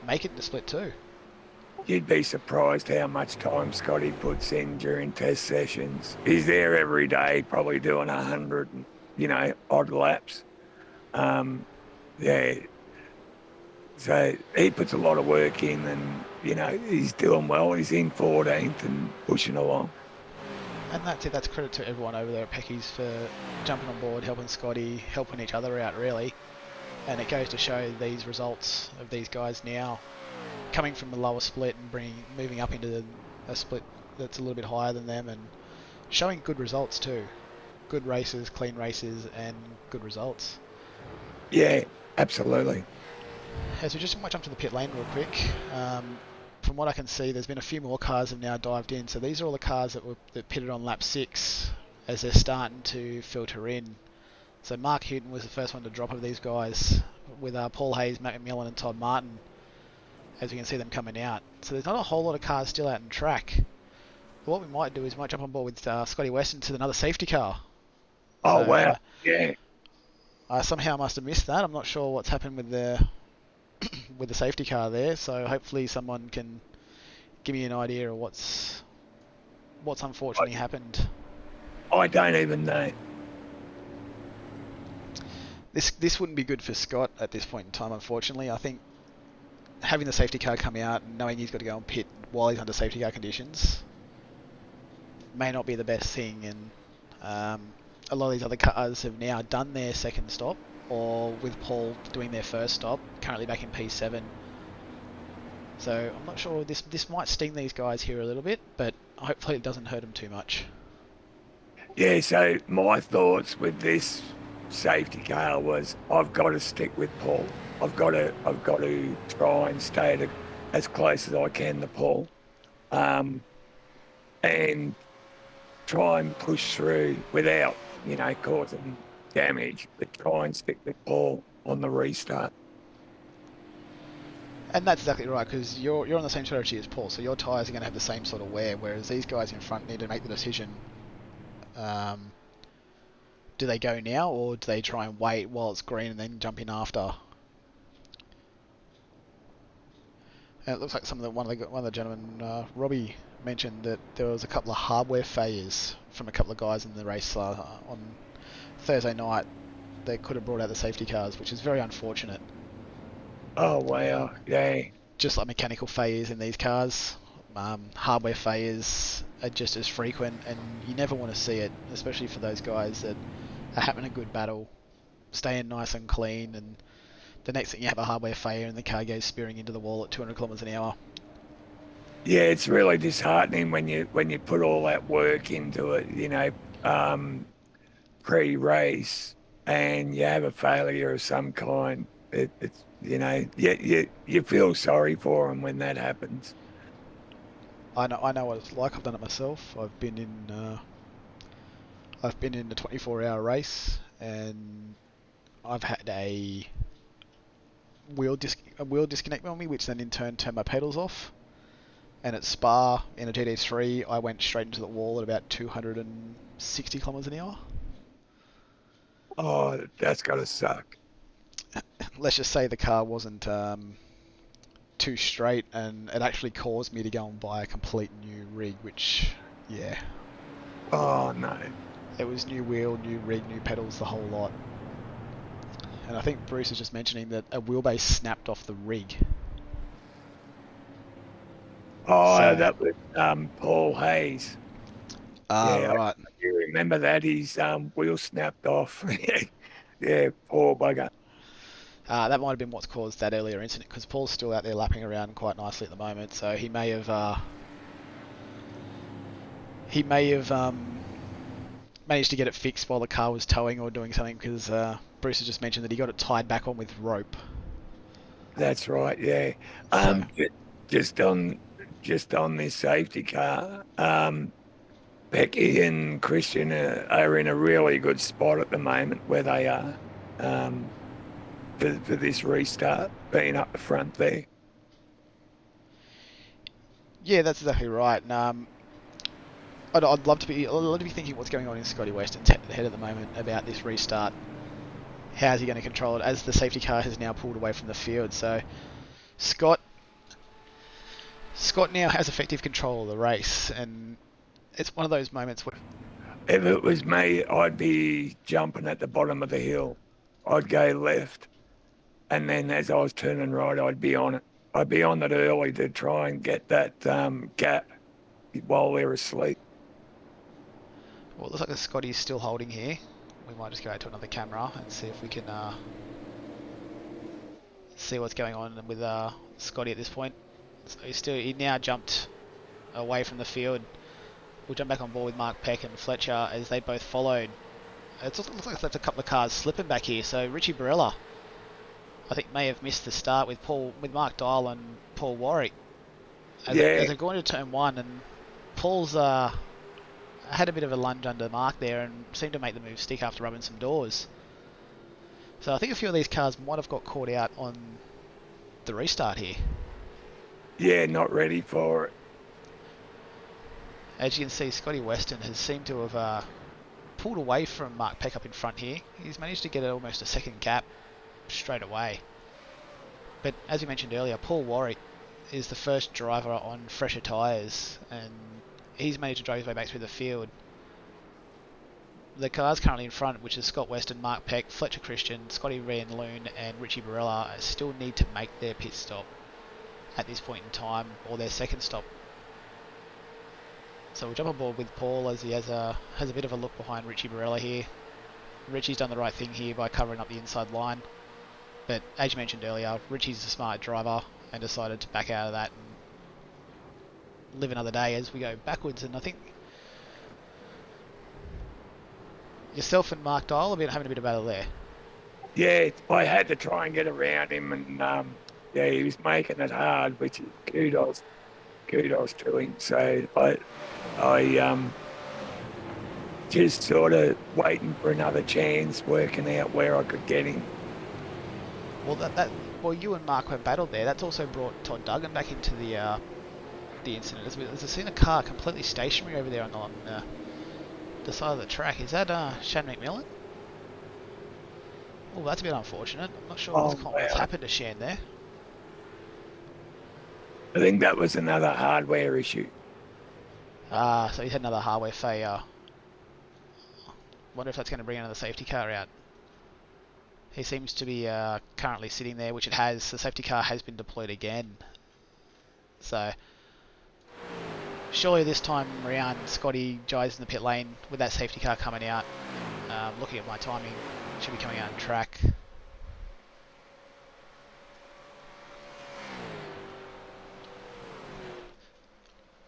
make it into Split 2. You'd be surprised how much time Scotty puts in during test sessions. He's there every day, probably doing 100, odd laps. Yeah. So he puts a lot of work in and, he's doing well. He's in 14th and pushing along. And that's it. That's credit to everyone over there at Pecky's for jumping on board, helping Scotty, helping each other out, really. And it goes to show these results of these guys now coming from the lower split and moving up into a split that's a little bit higher than them and showing good results too. Good races, clean races, and good results. Yeah, absolutely. As we just might jump to the pit lane real quick. From what I can see, there's been a few more cars have now dived in. So these are all the cars that pitted on lap 6 as they're starting to filter in. So Mark Houghton was the first one to drop of these guys with Paul Hayes, Matt McMillan and Todd Martin, as we can see them coming out. So there's not a whole lot of cars still out in track. But what we might do is we might jump on board with Scotty Weston to another safety car. Oh, so, wow. Yeah. I somehow must have missed that. I'm not sure what's happened with the with the safety car there. So hopefully someone can give me an idea of what's unfortunately happened. I don't even know. This wouldn't be good for Scott at this point in time, unfortunately. I think having the safety car come out and knowing he's got to go and pit while he's under safety car conditions may not be the best thing, and a lot of these other cars have now done their second stop, or with Paul doing their first stop, currently back in P7. So I'm not sure, this might sting these guys here a little bit, but hopefully it doesn't hurt them too much. Yeah, so my thoughts with this safety car was I've got to stick with Paul. I've got to try and stay as close as I can to Paul, and try and push through without, causing damage, but try and stick with Paul on the restart. And that's exactly right, because you're on the same strategy as Paul, so your tyres are going to have the same sort of wear, whereas these guys in front need to make the decision. Do they go now, or do they try and wait while it's green and then jump in after? And it looks like one of the gentlemen, Robbie, mentioned that there was a couple of hardware failures from a couple of guys in the race on Thursday night. They could have brought out the safety cars, which is very unfortunate. Oh wow, yeah. Just like mechanical failures in these cars, hardware failures are just as frequent, and you never want to see it, especially for those guys that are having a good battle, staying nice and clean, and the next thing you have a hardware failure and the car goes spearing into the wall at 200 kilometers an hour. Yeah, it's really disheartening when you put all that work into it, pre-race, and you have a failure of some kind. It's you feel sorry for them when that happens. I know what it's like. I've done it myself. I've been in a 24-hour race, and I've had a wheel disconnect on me, which then in turn turned my pedals off. And at Spa in a GT3, I went straight into the wall at about 260 kilometers an hour. Oh, that's gotta suck. Let's just say the car wasn't too straight, and it actually caused me to go and buy a complete new rig, which, yeah. Oh, no. It was new wheel, new rig, new pedals, the whole lot. And I think Bruce was just mentioning that a wheelbase snapped off the rig. Oh, so, that was Paul Hayes. Yeah, right. I remember that. His wheel snapped off. Yeah, poor bugger. That might have been what's caused that earlier incident, because Paul's still out there lapping around quite nicely at the moment, so he may have managed to get it fixed while the car was towing or doing something, because Bruce has just mentioned that he got it tied back on with rope. That's right, yeah. Just on this safety car, Becky and Christian are in a really good spot at the moment where they are for this restart, being up the front there. Yeah, that's exactly right. I'd love to be thinking what's going on in Scotty Weston's head at the moment about this restart. How's he going to control it as the safety car has now pulled away from the field? So Scott now has effective control of the race, and it's one of those moments where If it was me, I'd be jumping at the bottom of the hill. I'd go left, and then as I was turning right, I'd be on it. I'd be on it early to try and get that gap while they're asleep. well, it looks like Scotty's still holding here. We might just go out to another camera and see if we can see what's going on with Scotty at this point. So he now jumped away from the field. We'll jump back on board with Mark Peck and Fletcher as they both followed. It looks like there's a couple of cars slipping back here. So Richie Barella, I think, may have missed the start with Mark Dial and Paul Warwick as they're going to turn one, and Paul's had a bit of a lunge under Mark there and seemed to make the move stick after rubbing some doors. So I think a few of these cars might have got caught out on the restart here. Yeah, not ready for it. As you can see, Scotty Weston has seemed to have pulled away from Mark Peck up in front here. He's managed to get almost a second gap straight away. But as you mentioned earlier, Paul Warwick is the first driver on fresher tyres, and he's managed to drive his way back through the field. The cars currently in front, which is Scott Weston, Mark Peck, Fletcher Christian, Scotty Van Loon and Richie Barella, still need to make their pit stop at this point in time, or their second stop. So we'll jump on board with Paul as he has a bit of a look behind Richie Barella here. Richie's done the right thing here by covering up the inside line, but as you mentioned earlier, Richie's a smart driver and decided to back out of that and live another day as we go backwards. And I think yourself and Mark Dial have been having a bit of battle there. Yeah, I had to try and get around him, and he was making it hard, which is kudos to him. So I just sort of waiting for another chance, working out where I could get him. Well, you and Mark have battled there. That's also brought Todd Duggan back into the incident. As I've seen a car completely stationary over there on the side of the track. Is that Shan McMillan? Oh, that's a bit unfortunate. I'm not sure what's happened to Shan there. I think that was another hardware issue. So he's had another hardware failure. Wonder if that's going to bring another safety car out. He seems to be currently sitting there, which it has. The safety car has been deployed again. So surely this time around, Scotty Jai's in the pit lane with that safety car coming out. Looking at my timing, should be coming out on track.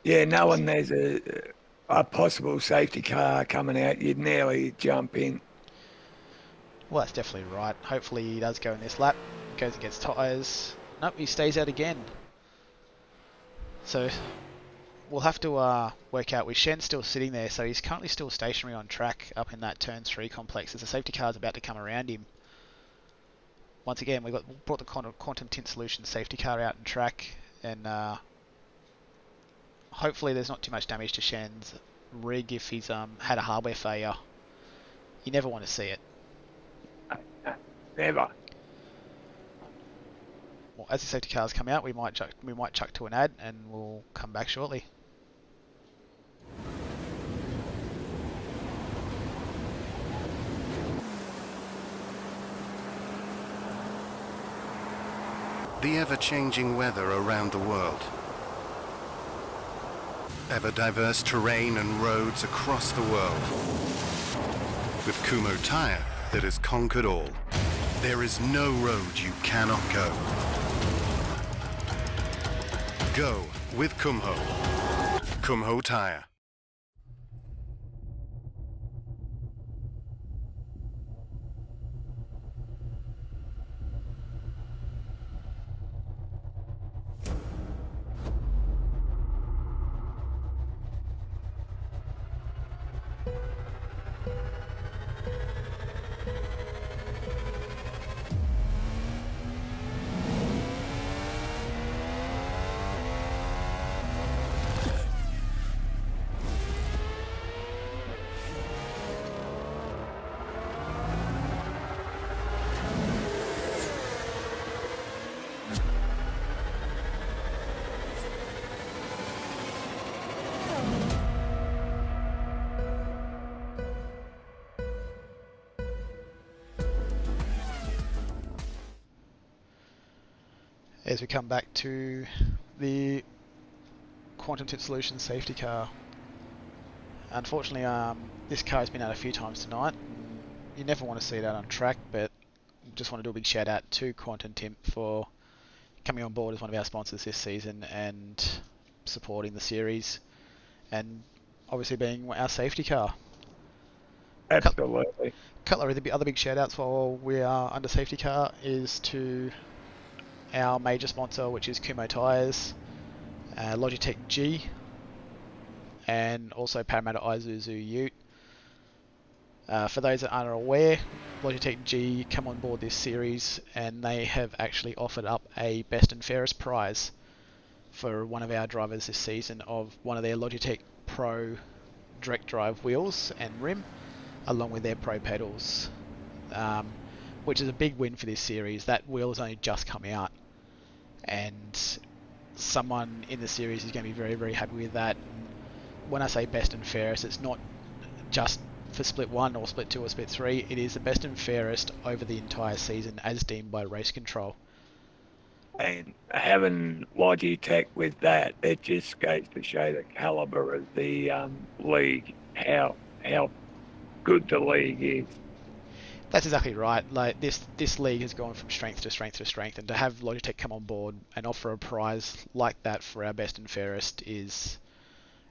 Yeah, knowing there's a possible safety car coming out, you'd nearly jump in. Well, that's definitely right. Hopefully he does go in this lap. Goes and gets tyres. Nope, he stays out again. So we'll have to work out with Shen still sitting there. So he's currently still stationary on track up in that turn 3 complex as the safety car is about to come around him. Once again, we brought the Quantum Tint Solutions safety car out on track, and hopefully there's not too much damage to Shen's rig if he's had a hardware failure. You never want to see it. Never. Well, as the safety cars come out, we might chuck to an ad, and we'll come back shortly. The ever-changing weather around the world. Ever-diverse terrain and roads across the world. With Kumho Tyre that has conquered all. There is no road you cannot go. Go with Kumho. Kumho Tyre. As we come back to the Quantum Tip Solutions safety car. Unfortunately, this car has been out a few times tonight. You never want to see it out on track, but just want to do a big shout out to Quantum Tip for coming on board as one of our sponsors this season and supporting the series, and obviously being our safety car. Absolutely. Couple of the other big shout outs while we are under safety car is to our major sponsor, which is Kumho Tyres, Logitech G, and also Parramatta Isuzu Ute. For those that aren't aware, Logitech G come on board this series and they have actually offered up a best and fairest prize for one of our drivers this season of one of their Logitech Pro direct drive wheels and rim, along with their Pro pedals, which is a big win for this series. That wheel has only just come out, and someone in the series is going to be very, very happy with that. When I say best and fairest, it's not just for split 1 or split 2 or split 3, it is the best and fairest over the entire season as deemed by race control. And having Logitech with that, it just goes to show the calibre of the league, how good the league is. That's exactly right. Like this league has gone from strength to strength to strength, and to have Logitech come on board and offer a prize like that for our best and fairest is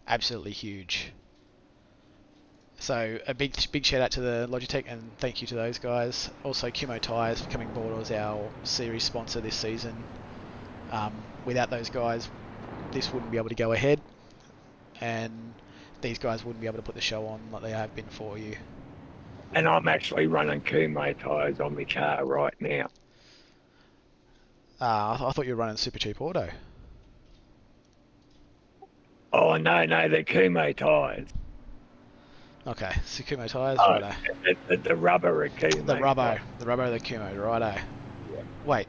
absolutely huge. So a big shout out to the Logitech and thank you to those guys. Also Kumho Tyres for coming aboard as our series sponsor this season. Without those guys, this wouldn't be able to go ahead, and these guys wouldn't be able to put the show on like they have been for you. And I'm actually running Kumho Tyres on my car right now. I thought you were running Super Cheap Auto. Oh, no, they're Kumho Tyres. Okay, so Kumho Tyres, Oh, righto. the rubber at Kumho. The rubber of the Kumho, righto. Yeah. Wait,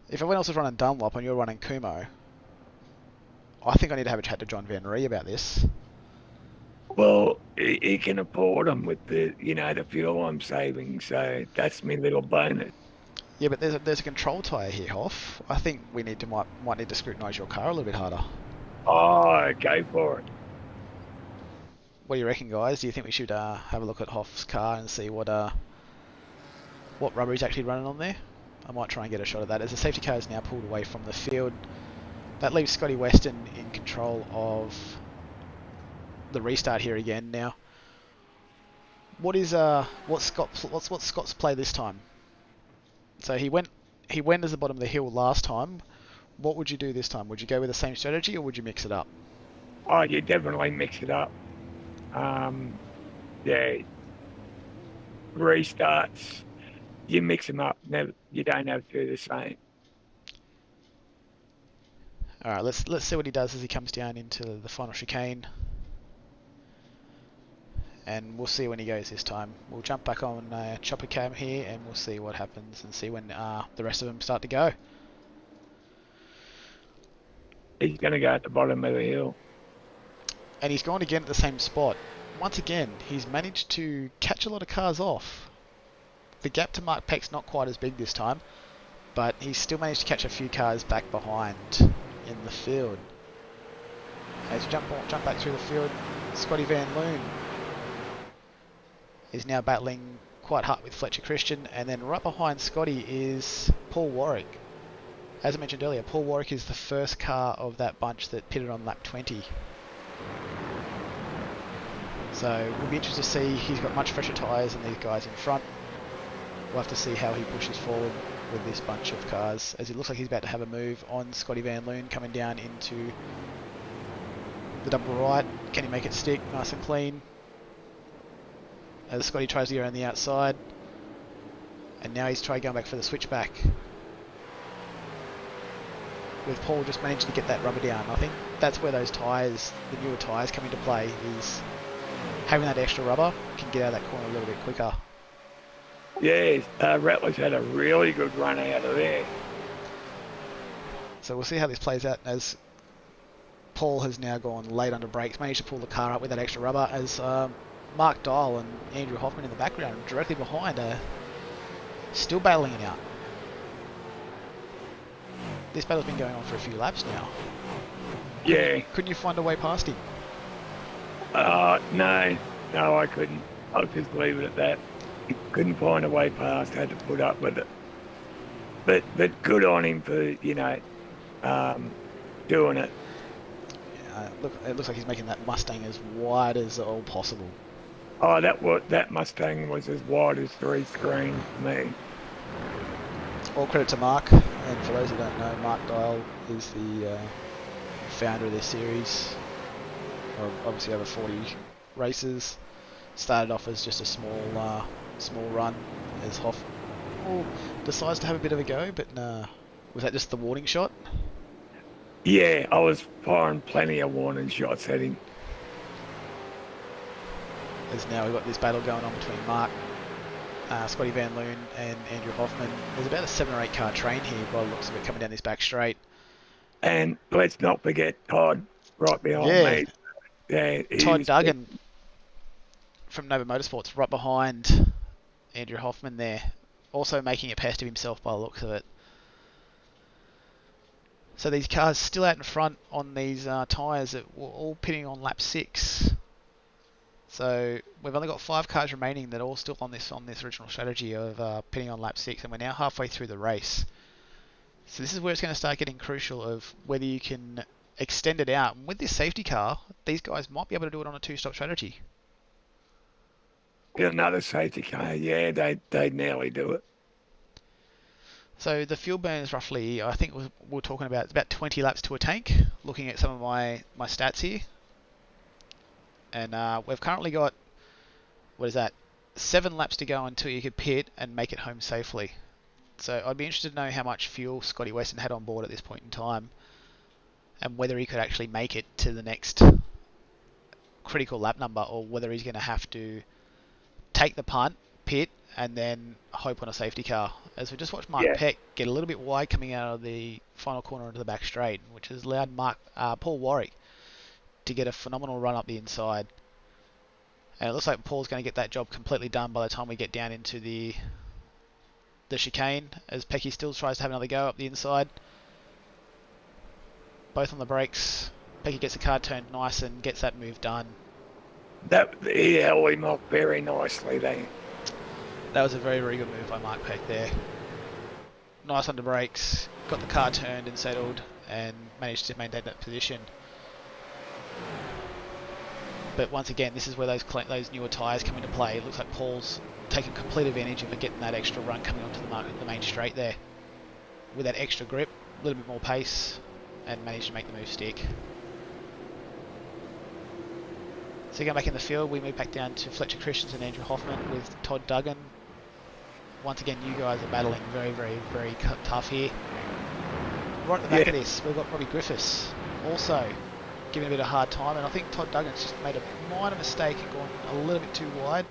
if everyone else is running Dunlop and you're running Kumho, I think I need to have a chat to John Van Ree about this. Well, he can afford them with the fuel I'm saving, so that's my little bonus. Yeah, but there's a control tyre here, Hoff. I think we might need to scrutinise your car a little bit harder. Oh, go for it. What do you reckon, guys? Do you think we should have a look at Hoff's car and see what rubber he's actually running on there? I might try and get a shot of that. As the safety car is now pulled away from the field, that leaves Scotty Weston in control of the restart here again. Now, what's Scott's play this time? So he went as the bottom of the hill last time. What would you do this time? Would you go with the same strategy or would you mix it up? Oh, you definitely mix it up. Yeah, restarts, you mix them up. You don't have to do the same. All right, let's see what he does as he comes down into the final chicane, and we'll see when he goes this time. We'll jump back on chopper cam here, and we'll see what happens and see when the rest of them start to go. He's going to go at the bottom of the hill. And he's gone again at the same spot. Once again, he's managed to catch a lot of cars off. The gap to Mark Peck's not quite as big this time, but he's still managed to catch a few cars back behind in the field. As you jump back through the field, Scotty Van Loon is now battling quite hard with Fletcher Christian, and then right behind Scotty is Paul Warwick. As I mentioned earlier, Paul Warwick is the first car of that bunch that pitted on lap 20. So we'll be interested to see. He's got much fresher tyres than these guys in front. We'll have to see how he pushes forward with this bunch of cars, as it looks like he's about to have a move on Scotty Van Loon coming down into the double right. Can he make it stick nice and clean? As Scotty tries to go around the outside, and now he's trying going back for the switchback. With Paul just managing to get that rubber down. I think that's where those tyres, the newer tyres, come into play, is having that extra rubber can get out of that corner a little bit quicker. Yeah, Rattler's had a really good run out of there. So we'll see how this plays out as Paul has now gone late under brakes, managed to pull the car up with that extra rubber, as Mark Dial and Andrew Hoffman in the background directly behind are still battling it out. this battle's been going on for a few laps now. Yeah. Couldn't you find a way past him? No, I couldn't. I'll just leave it at that. Couldn't find a way past, had to put up with it. But good on him for, doing it. Yeah, look, it looks like he's making that Mustang as wide as all possible. Oh, that Mustang was as wide as 3 screens for me. All credit to Mark, and for those who don't know, Mark Dial is the founder of this series. Obviously over 40 races. Started off as just a small run as Hoff decides to have a bit of a go, but was that just the warning shot? Yeah, I was firing plenty of warning shots at him. As now we've got this battle going on between Mark, Scotty Van Loon and Andrew Hoffman. There's about a 7 or 8 car train here by the looks of it coming down this back straight. And let's not forget Todd right behind me. Yeah, Todd Duggan from Nova Motorsports right behind Andrew Hoffman there. Also making a pest of himself by the looks of it. So these cars still out in front on these tyres that were all pitting on lap 6. So we've only got 5 cars remaining that are all still on this original strategy of pitting on lap 6, and we're now halfway through the race. So this is where it's going to start getting crucial of whether you can extend it out. And with this safety car, these guys might be able to do it on a 2-stop strategy. Get another safety car, yeah, they'd nearly do it. So the fuel burn is roughly, I think we're talking about, it's about 20 laps to a tank, looking at some of my stats here. And we've currently got, 7 laps to go until you could pit and make it home safely. So I'd be interested to know how much fuel Scotty Weston had on board at this point in time, and whether he could actually make it to the next critical lap number, or whether he's going to have to take the punt, pit, and then hope on a safety car. As we just watched Mark Peck get a little bit wide coming out of the final corner into the back straight, which has allowed Paul Warwick to get a phenomenal run up the inside. And it looks like Paul's going to get that job completely done by the time we get down into the chicane, as Pecky still tries to have another go up the inside. Both on the brakes. Pecky gets the car turned nice and gets that move done. He held him off very nicely there. That was a very, very good move by Mark Peck there. Nice under brakes, got the car turned and settled, and managed to maintain that position. But once again, this is where those newer tyres come into play. It looks like Paul's taken complete advantage of getting that extra run coming onto the main straight there. With that extra grip, a little bit more pace, and managed to make the move stick. So going back in the field, we move back down to Fletcher Christians and Andrew Hoffman with Todd Duggan. Once again, you guys are battling very, very, very tough here. Right at the back of this, we've got Robbie Griffiths also giving a bit of hard time, and I think Todd Duggan's just made a minor mistake and gone a little bit too wide.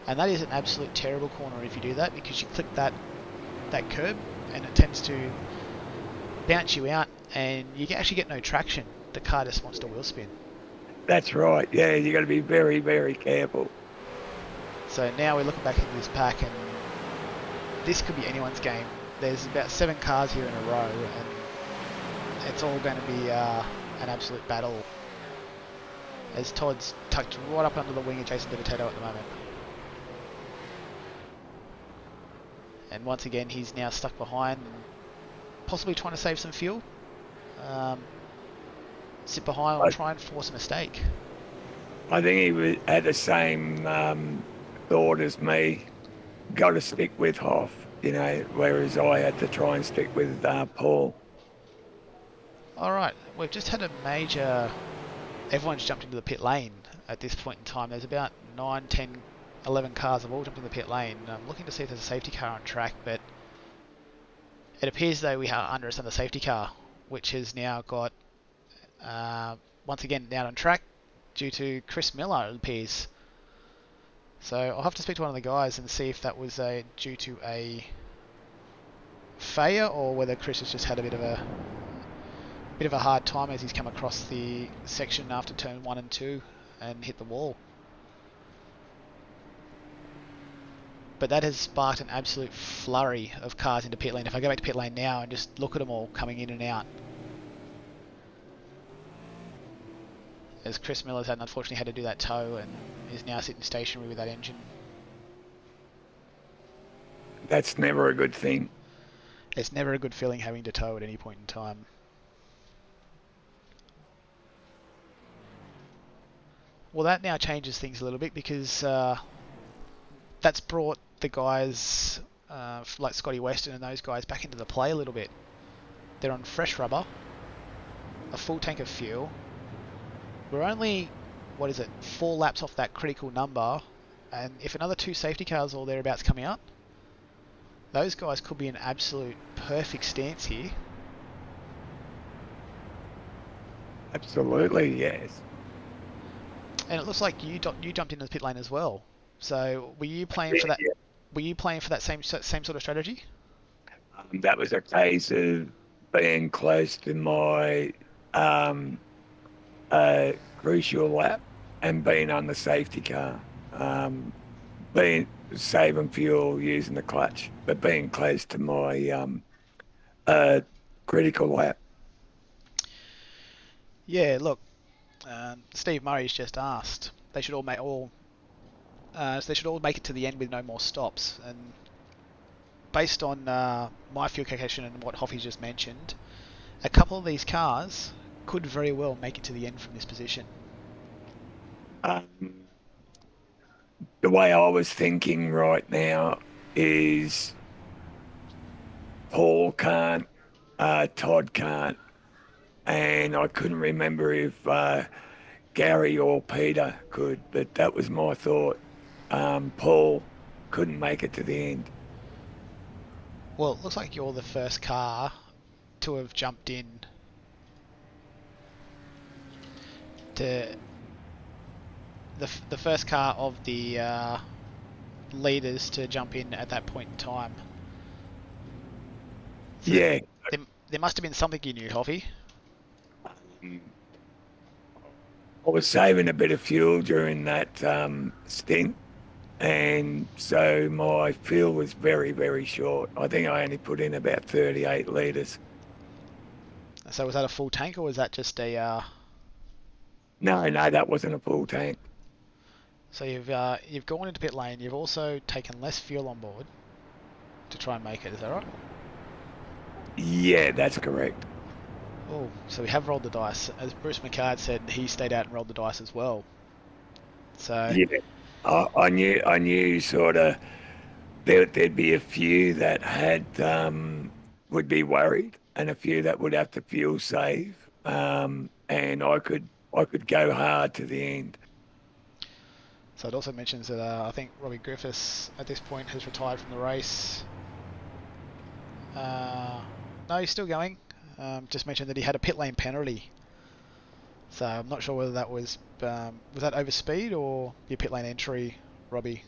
And that is an absolute terrible corner if you do that, because you clip that curb and it tends to bounce you out, and you actually get no traction. The car just wants to wheel spin. That's right, yeah, you got to be very, very careful. So now we're looking back at this pack, and this could be anyone's game. There's about 7 cars here in a row, and it's all going to be an absolute battle, as Todd's tucked right up under the wing of Jason DiVittetto at the moment. And once again, he's now stuck behind, possibly trying to save some fuel. Sit behind or try and force a mistake. I think he had the same thought as me. Got to stick with Hoff, whereas I had to try and stick with Paul. Alright, we've just had a major... Everyone's jumped into the pit lane at this point in time. There's about 9, 10, 11 cars have all jumped in the pit lane. I'm looking to see if there's a safety car on track, but it appears though we are under another safety car, which has now got once again down on track due to Chris Miller, it appears. So I'll have to speak to one of the guys and see if that was due to a failure, or whether Chris has just had a bit of a hard time as he's come across the section after turn 1 and 2 and hit the wall. but that has sparked an absolute flurry of cars into pit lane. If I go back to pit lane now and just look at them all coming in and out, as Chris Miller's unfortunately had to do that tow and is now sitting stationary with that engine. That's never a good thing. It's never a good feeling having to tow at any point in time. Well, that now changes things a little bit because that's brought the guys like Scotty Weston and those guys back into the play a little bit. They're on fresh rubber, a full tank of fuel. We're only, 4 laps off that critical number, and if another 2 safety cars or thereabouts coming up, those guys could be in absolute perfect stance here. Absolutely, yes. And it looks like you jumped into the pit lane as well. So were you playing for that? Yeah. Were you playing for that same sort of strategy? That was a case of being close to my crucial lap and being on the safety car, being saving fuel using the clutch, but being close to my critical lap. Yeah, look, Steve Murray's just asked. They should all make it to the end with no more stops. And based on my fuel calculation and what Hoffy's just mentioned, a couple of these cars could very well make it to the end from this position. The way I was thinking right now is Paul can't, Todd can't, and I couldn't remember if Gary or Peter could, but that was my thought. Paul couldn't make it to the end. Well, it looks like you're the first car to have jumped in to the first car of the leaders to jump in at that point in time. So Yeah. there must have been something you knew, Hoffy. I was saving a bit of fuel during that stint, and so my fuel was very, very short. I think I only put in about 38 litres. So was that a full tank or was that just a... No, that wasn't a full tank. So you've gone into pit lane, you've also taken less fuel on board to try and make it, is that right? Yeah, that's correct. Oh, so we have rolled the dice. As Bruce McCard said, he stayed out and rolled the dice as well. So yeah, I knew sort of there'd be a few that had would be worried, and a few that would have to fuel save, and I could go hard to the end. So it also mentions that I think Robbie Griffiths at this point has retired from the race. No, he's still going. Just mentioned that he had a pit lane penalty. So I'm not sure whether that was that over speed or your pit lane entry, Robbie.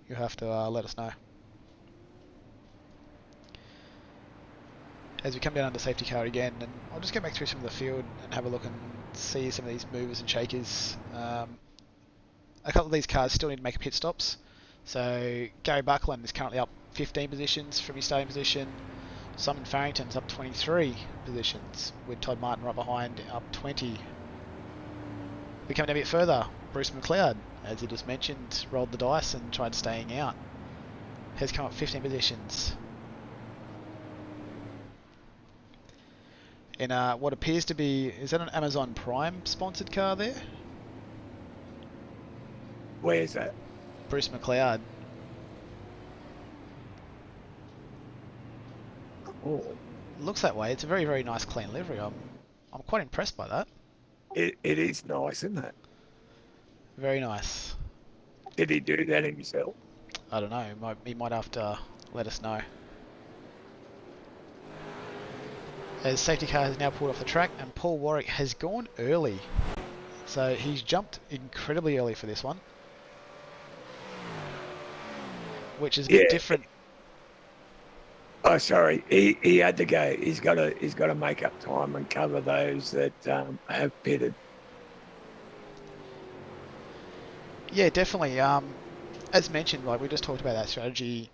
You have to let us know. As we come down under safety car again, and I'll just go back through some of the field and have a look and see some of these movers and shakers. A couple of these cars still need to make pit stops. So Gary Buckland is currently up 15 positions from his starting position. Simon Farrington's up 23 positions, with Todd Martin right behind up 20. We come down a bit further. Bruce McLeod, as he just mentioned, rolled the dice and tried staying out. Has come up 15 positions. In what appears to be, is that an Amazon Prime sponsored car there? Where's that? Bruce McLeod. Oh, Looks that way. It's a very, very nice clean livery. I'm quite impressed by that. it is nice, isn't it? Very nice. Did he do that himself? I don't know. He might have to let us know. As safety car has now pulled off the track and Paul Warwick has gone early. So he's jumped incredibly early for this one. Which is a bit different. Oh, sorry. He had to go. He's got to make up time and cover those that have pitted. Yeah, definitely. as mentioned, like we just talked about that strategy.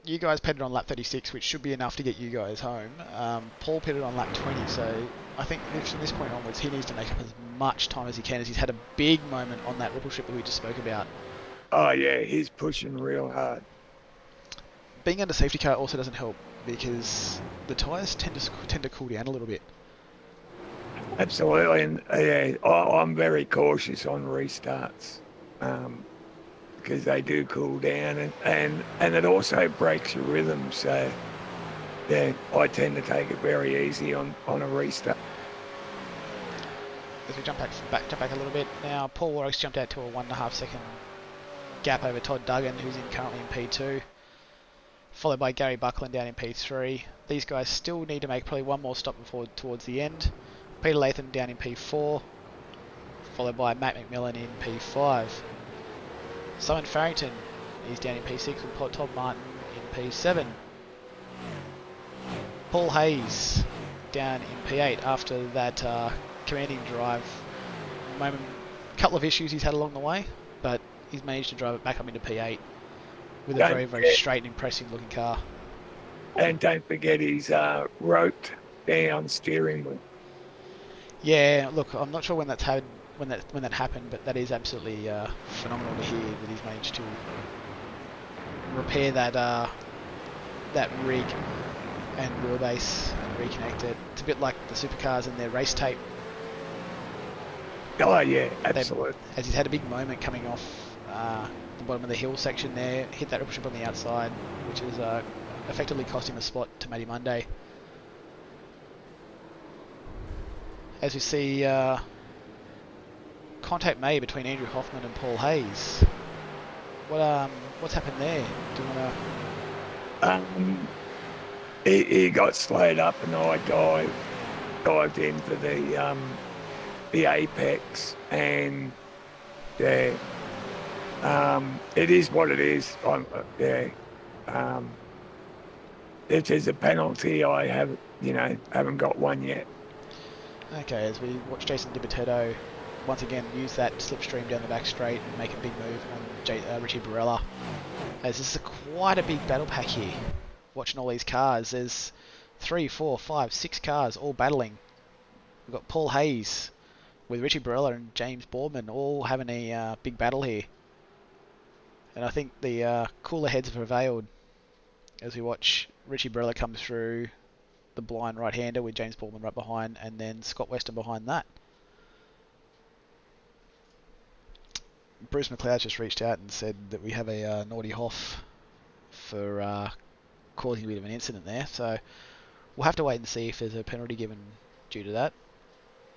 You guys pitted on lap 36, which should be enough to get you guys home. Paul pitted on lap 20, so I think from this point onwards, he needs to make up as much time as he can, as he's had a big moment on that ripple strip that we just spoke about. Oh yeah, he's pushing real hard. Being under safety car also doesn't help because the tyres tend to cool down a little bit. Absolutely, and yeah, I'm very cautious on restarts because they do cool down, and it also breaks your rhythm. So yeah, I tend to take it very easy on a restart. As we jump back a little bit now, Paul Warwick's jumped out to a 1.5 second gap over Todd Duggan, who's currently in P2, followed by Gary Buckland down in P3. These guys still need to make probably one more stop before towards the end. Peter Latham down in P4, followed by Matt McMillan in P5. Simon Farrington is down in P6 with Todd Martin in P7. Paul Hayes down in P8 after that commanding drive moment. Couple of issues he's had along the way, but he's managed to drive it back up into P8 with a very, very straight and impressive looking car. And don't forget his roped down steering wheel. Yeah, look, I'm not sure when that happened, but that is absolutely phenomenal to hear that he's managed to repair that rig and wheelbase and reconnect it. It's a bit like the supercars and their race tape. Oh yeah, absolutely. As he's had a big moment coming off the bottom of the hill section there, hit that ripple strip on the outside, which is effectively costing the spot to Matty Monday. As we see contact made between Andrew Hoffman and Paul Hayes. What's happened there? Do you want to? He got slowed up, and I dived in for the apex, and yeah, it is what it is. If there's a penalty, I haven't got one yet. Okay, as we watch Jason DiBitetto once again use that slipstream down the back straight and make a big move on Richie Barella. As this is quite a big battle pack here. Watching all these cars, there's 3, 4, 5, 6 cars all battling. We've got Paul Hayes with Richie Barella and James Boardman all having a big battle here. And I think the cooler heads have prevailed as we watch Richie Barella come through the blind right-hander with James Boardman right behind, and then Scott Weston behind that. Bruce McLeod's just reached out and said that we have a naughty Hoff for causing a bit of an incident there, so we'll have to wait and see if there's a penalty given due to that.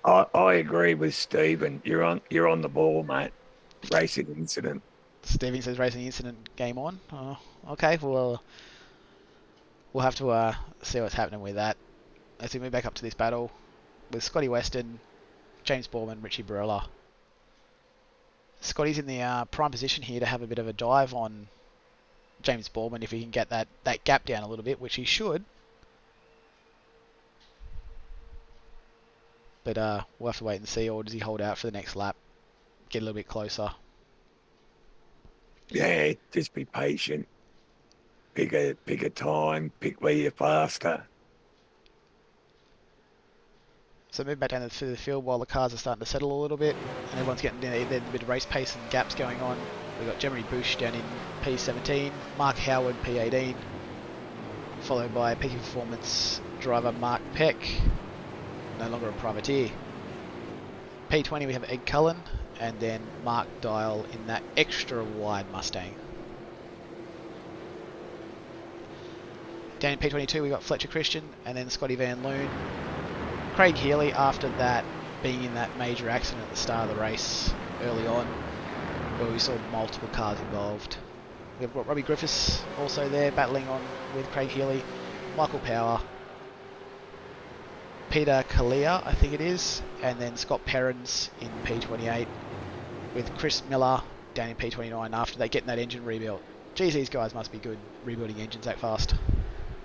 I agree with Stephen. You're on the ball, mate. Racing incident. Stephen says racing incident, game on. Oh, okay, well, we'll have to see what's happening with that. As we move back up to this battle with Scotty Weston, James Boardman, Richie Barella. Scotty's in the prime position here to have a bit of a dive on James Boardman if he can get that gap down a little bit, which he should. But we'll have to wait and see, or does he hold out for the next lap? Get a little bit closer. Yeah, just be patient. Pick a time, pick where you're faster. So move back down to the field while the cars are starting to settle a little bit, and everyone's getting a bit of race pace and gaps going on. We've got Jeremy Bush down in P17, Mark Howard P18, followed by peaking performance driver Mark Peck, no longer a privateer. P20 we have Ed Cullen, and then Mark Dial in that extra wide Mustang. Down in P22 we got Fletcher Christian, and then Scotty Van Loon. Craig Healy, after that, being in that major accident at the start of the race early on, where we saw multiple cars involved. We've got Robbie Griffiths also there battling on with Craig Healy, Michael Power, Peter Kalia, I think it is, and then Scott Perrins in P28 with Chris Miller down in P29 after they getting that engine rebuilt. Geez, these guys must be good rebuilding engines that fast.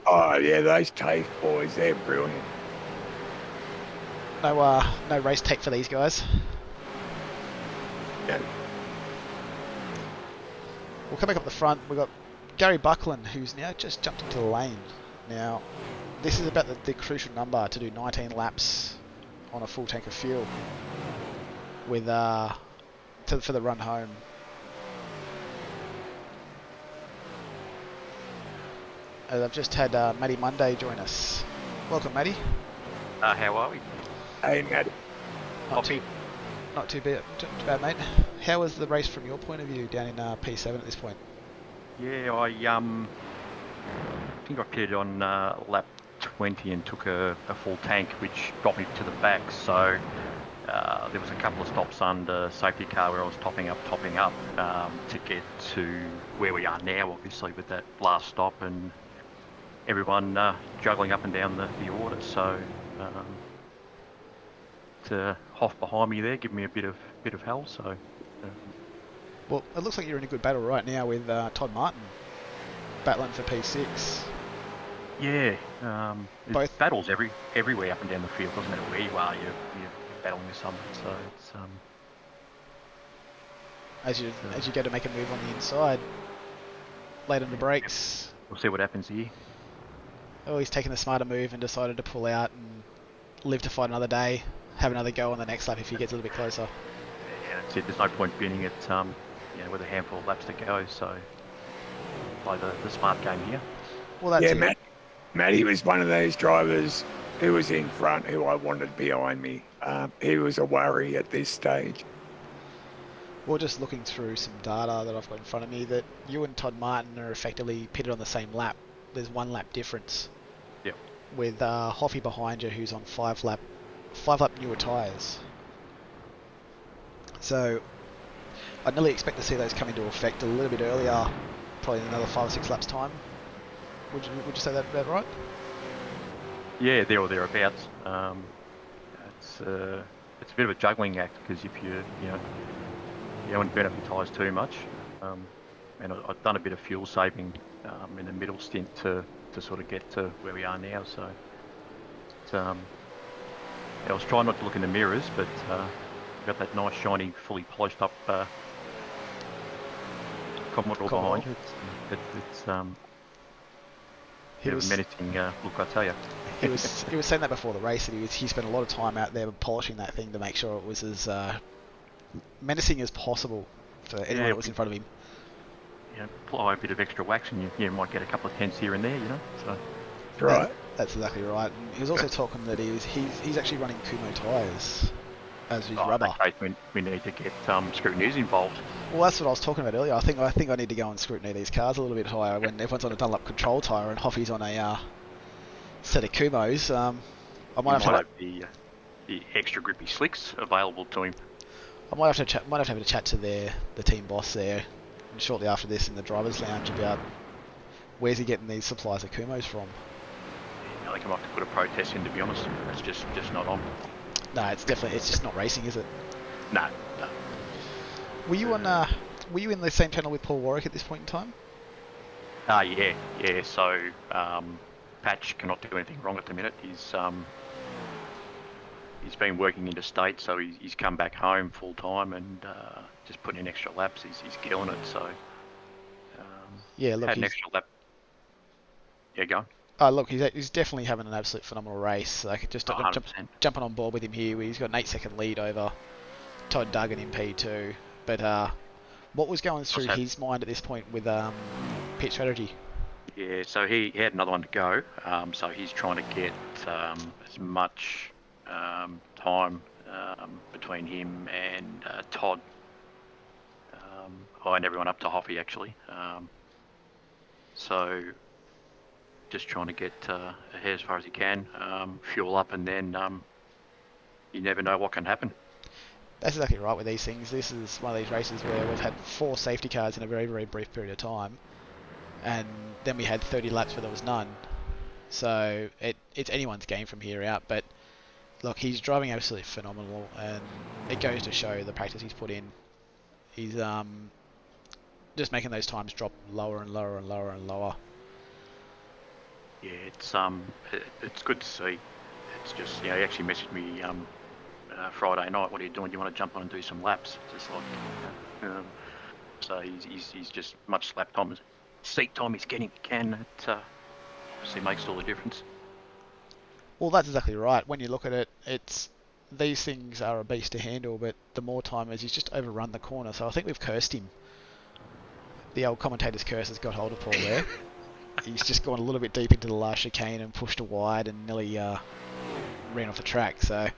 Oh yeah, those TAFE boys, they're brilliant. No race tech for these guys. Yeah. We'll come back up the front. We've got Gary Buckland, who's now just jumped into the lane. Now, this is about the crucial number to do 19 laps on a full tank of fuel with for the run home. And I've just had Matty Monday join us. Welcome, Matty. How are we? Hey, Matt. Not too bad, mate. How was the race from your point of view down in P7 at this point? Yeah, I think I pitted on lap 20 and took a full tank, which got me to the back. So there was a couple of stops under safety car where I was topping up to get to where we are now, obviously, with that last stop and everyone juggling up and down the order. So to Hoff behind me there, give me a bit of hell. So. Well, it looks like you're in a good battle right now with Todd Martin battling for P6. Yeah, Both battles everywhere up and down the field. Doesn't matter where you are, you're battling with someone. So it's as you go to make a move on the inside, late on the brakes. We'll see what happens here. Oh, he's taken the smarter move and decided to pull out and live to fight another day. Have another go on the next lap if he gets a little bit closer. Yeah, that's it. There's no point binning it. With a handful of laps to go. So play the smart game here. Well, that's it. Matty was one of those drivers who was in front, who I wanted behind me. He was a worry at this stage. Well, just looking through some data that I've got in front of me, that you and Todd Martin are effectively pitted on the same lap. There's 1 lap difference. Yep. With Hoffy behind you, who's on 5 lap newer tyres. So I'd nearly expect to see those come into effect a little bit earlier, probably in another 5 or 6 laps time. Would you say that about right? Yeah, there or thereabouts. It's a bit of a juggling act, because if you don't want to burn up your tyres too much. And I've done a bit of fuel saving in the middle stint to sort of get to where we are now. So I was trying not to look in the mirrors, but got that nice shiny, fully polished up Commodore behind you. It's bit of a menacing look, I tell you. He was saying that before the race, that he spent a lot of time out there polishing that thing to make sure it was as menacing as possible for anyone that was in front of him. Apply a bit of extra wax and you might get a couple of tenths here and there, So Right. That's exactly right. And he was also talking that he's actually running Kumho Tyres as his rubber. In that case, we need to get scrutineers involved. Well, that's what I was talking about earlier. I think I need to go and scrutiny these cars a little bit higher when everyone's on a Dunlop control tyre and Hoffy's on a set of Kumhos. I might have the extra grippy slicks available to him. I might have to have a chat to the team boss there, and shortly after this in the drivers' lounge about where's he getting these supplies of Kumhos from. I think I might have to put a protest in, to be honest. It's just not on. No, it's just not racing, is it? No. Were you in the same channel with Paul Warwick at this point in time? Yeah. So Patch cannot do anything wrong at the minute. He's been working interstate, so he's come back home full time and just putting in extra laps. He's killing it. So look, had an extra lap. Yeah, go on. Look, he's definitely having an absolute phenomenal race. Like, just jumping on board with him here. He's got an 8-second lead over Todd Duggan in P2. But what was going through his mind at this point with pit strategy? Yeah, so he had another one to go. So he's trying to get as much time between him and Todd, and everyone up to Hoffy, actually. So just trying to get ahead as far as he can, fuel up, and then you never know what can happen. That's exactly right with these things. This is one of these races where we've had 4 safety cars in a very, very brief period of time, and then we had 30 laps where there was none. So it's anyone's game from here out. But look, he's driving absolutely phenomenal, and it goes to show the practice he's put in. He's just making those times drop lower and lower and lower and lower. Yeah, it's good to see. It's just, he actually messaged me Friday night. What are you doing? Do you want to jump on and do some laps? Just like, So he's just much slap time, seat time he's getting can. It obviously makes all the difference. Well, that's exactly right. When you look at it, these things are a beast to handle, but the more time is he's just overrun the corner. So I think we've cursed him. The old commentator's curse has got hold of Paul there. He's just gone a little bit deep into the last chicane and pushed a wide and nearly ran off the track. So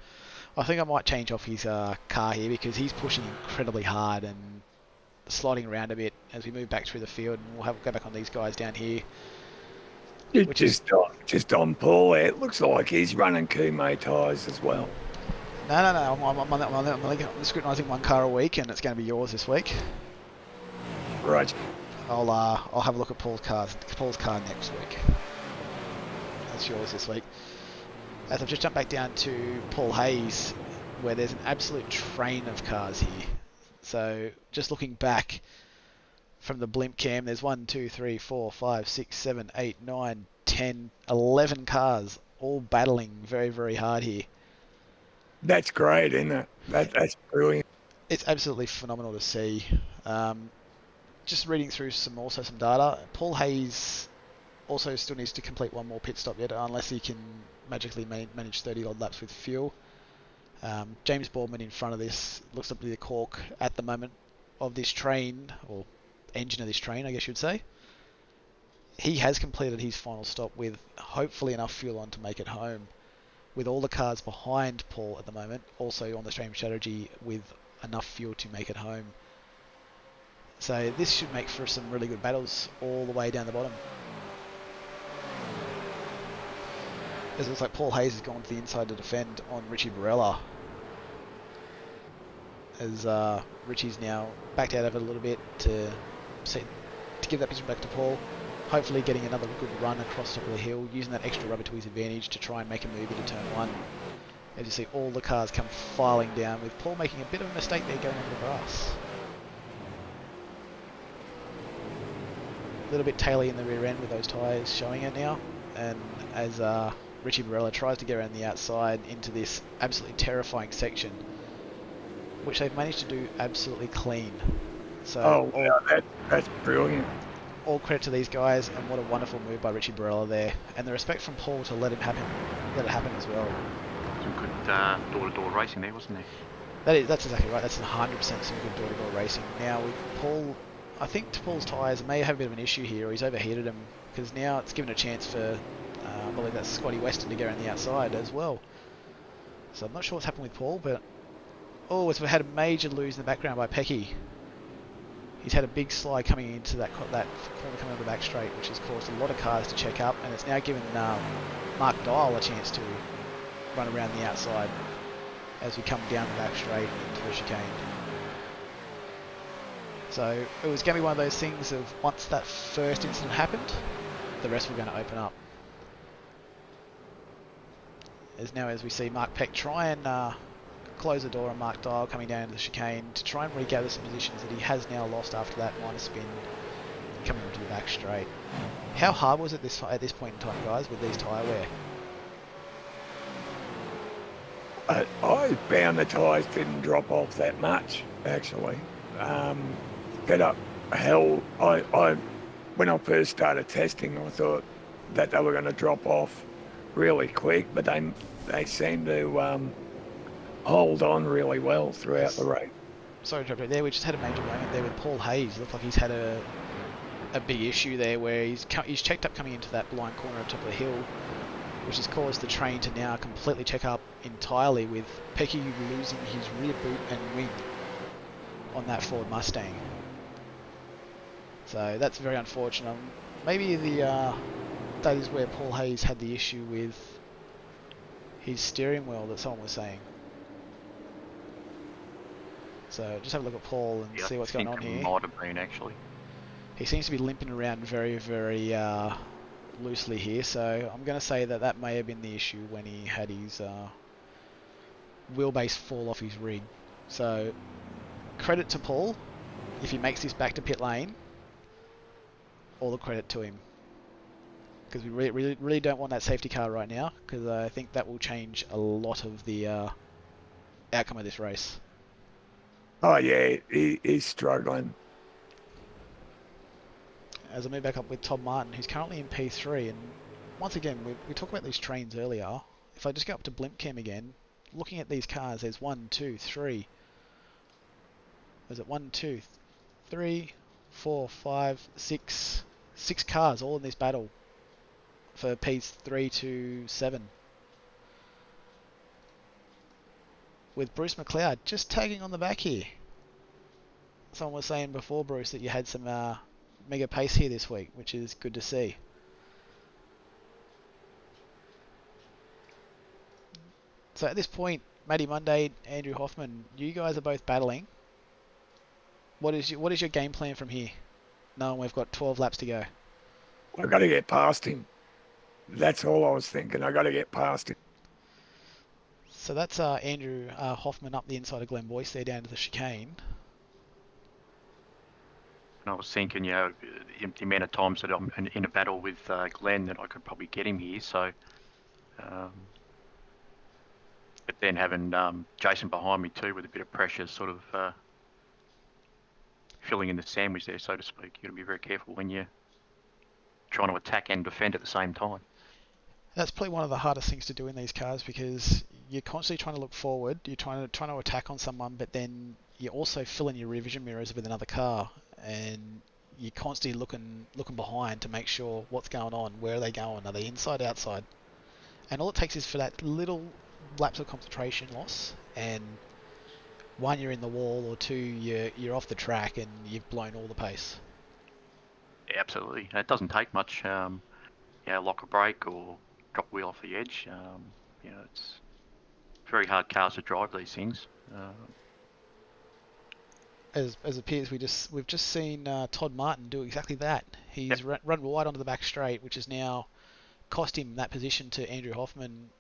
I think I might change off his car here because he's pushing incredibly hard and sliding around a bit as we move back through the field. And we'll go back on these guys down here. Just on Paul, it looks like he's running Kumho Tyres as well. No. I'm scrutinising one car a week, and it's going to be yours this week. Right. I'll have a look at Paul's car next week. That's yours this week. As I've just jumped back down to Paul Hayes, where there's an absolute train of cars here. So just looking back from the blimp cam, there's 1, 2, 3, 4, 5, 6, 7, 8, 9, 10, 11 cars all battling very, very hard here. That's great, isn't it? That's brilliant. It's absolutely phenomenal to see. Just reading through some data. Paul Hayes also still needs to complete one more pit stop yet, unless he can magically manage 30 odd laps with fuel. James Boardman in front of this looks to be the cork at the moment of this train, or engine of this train, I guess you'd say. He has completed his final stop with hopefully enough fuel on to make it home, with all the cars behind Paul at the moment also on the same strategy with enough fuel to make it home. So this should make for some really good battles all the way down the bottom. It looks like Paul Hayes has gone to the inside to defend on Richie Barella, as Richie's now backed out of it a little bit to give that position back to Paul. Hopefully getting another good run across top of the hill, using that extra rubber to his advantage to try and make a move into turn 1. As you see all the cars come filing down, with Paul making a bit of a mistake there going over the grass. A little bit taily in the rear end with those tyres showing it now, and as Richie Barella tries to get around the outside into this absolutely terrifying section, which they've managed to do absolutely clean. So that's brilliant. All credit to these guys, and what a wonderful move by Richie Barella there, and the respect from Paul to let it happen as well. Some good door-to-door racing there, wasn't there? That's exactly right. That's 100% some good door-to-door racing. Now with Paul, I think Paul's tyres may have a bit of an issue here, or he's overheated them, because now it's given a chance for, I believe that's Scotty Weston to get around the outside as well. So I'm not sure what's happened with Paul, but we've had a major lose in the background by Pecky. He's had a big slide coming into that corner coming on the back straight, which has caused a lot of cars to check up, and it's now given Mark Dial a chance to run around the outside as we come down the back straight into the chicane. So it was going to be one of those things of once that first incident happened, the rest were going to open up. As we see Mark Peck try and close the door on Mark Dial coming down into the chicane to try and regather some positions that he has now lost after that minor spin coming into the back straight. How hard was it at this point in time, guys, with these tyre wear? I found the tyres didn't drop off that much, actually. When I first started testing, I thought that they were going to drop off really quick, but they seem to hold on really well throughout the race. Sorry to interrupt there. We just had a major moment there with Paul Hayes. Looked like he's had a big issue there where he's checked up coming into that blind corner at the top of the hill, which has caused the train to now completely check up entirely, with Pecky losing his rear boot and wing on that Ford Mustang. So that's very unfortunate. Maybe that is where Paul Hayes had the issue with his steering wheel that someone was saying. So just have a look at Paul and see what's going on here. Might have been, actually. He seems to be limping around very, very loosely here, so I'm going to say that may have been the issue when he had his wheelbase fall off his rig. So credit to Paul if he makes this back to pit lane. All the credit to him, because we really don't want that safety car right now, because I think that will change a lot of the outcome of this race. Oh yeah, he's struggling. as I move back up with Todd Martin, who's currently in P3. And once again, we talked about these trains earlier. If I just go up to Blimp Cam again, looking at these cars, there's 1, 2, 3. Was it 1, 2, 3, 4, 5, 6 cars all in this battle for P3 to 7. With Bruce McLeod just tagging on the back here. Someone was saying before, Bruce, that you had some mega pace here this week, which is good to see. So at this point, Matty Monday, Andrew Hoffman, you guys are both battling. What is your game plan from here? Knowing we've got 12 laps to go. I've got to get past him. That's all I was thinking. I got to get past him. So that's Andrew Hoffman up the inside of Glenn Boyce there down to the chicane. And I was thinking, the amount of times that I'm in a battle with Glenn, that I could probably get him here. So, but then having Jason behind me too, with a bit of pressure, sort of filling in the sandwich there, so to speak. You've got to be very careful when you're trying to attack and defend at the same time. That's probably one of the hardest things to do in these cars, because you're constantly trying to look forward, you're trying to attack on someone, but then you also fill in your rear vision mirrors with another car, and you're constantly looking behind to make sure what's going on, where are they going, are they inside, outside, and all it takes is for that little lapse of concentration loss, and one, you're in the wall, or two, you're off the track and you've blown all the pace. Yeah, absolutely. It doesn't take much. Lock a brake or drop wheel off the edge. It's very hard cars to drive these things. As it appears, we've just seen Todd Martin do exactly that. He's run wide onto the back straight, which has now cost him that position to Andrew Hoffman,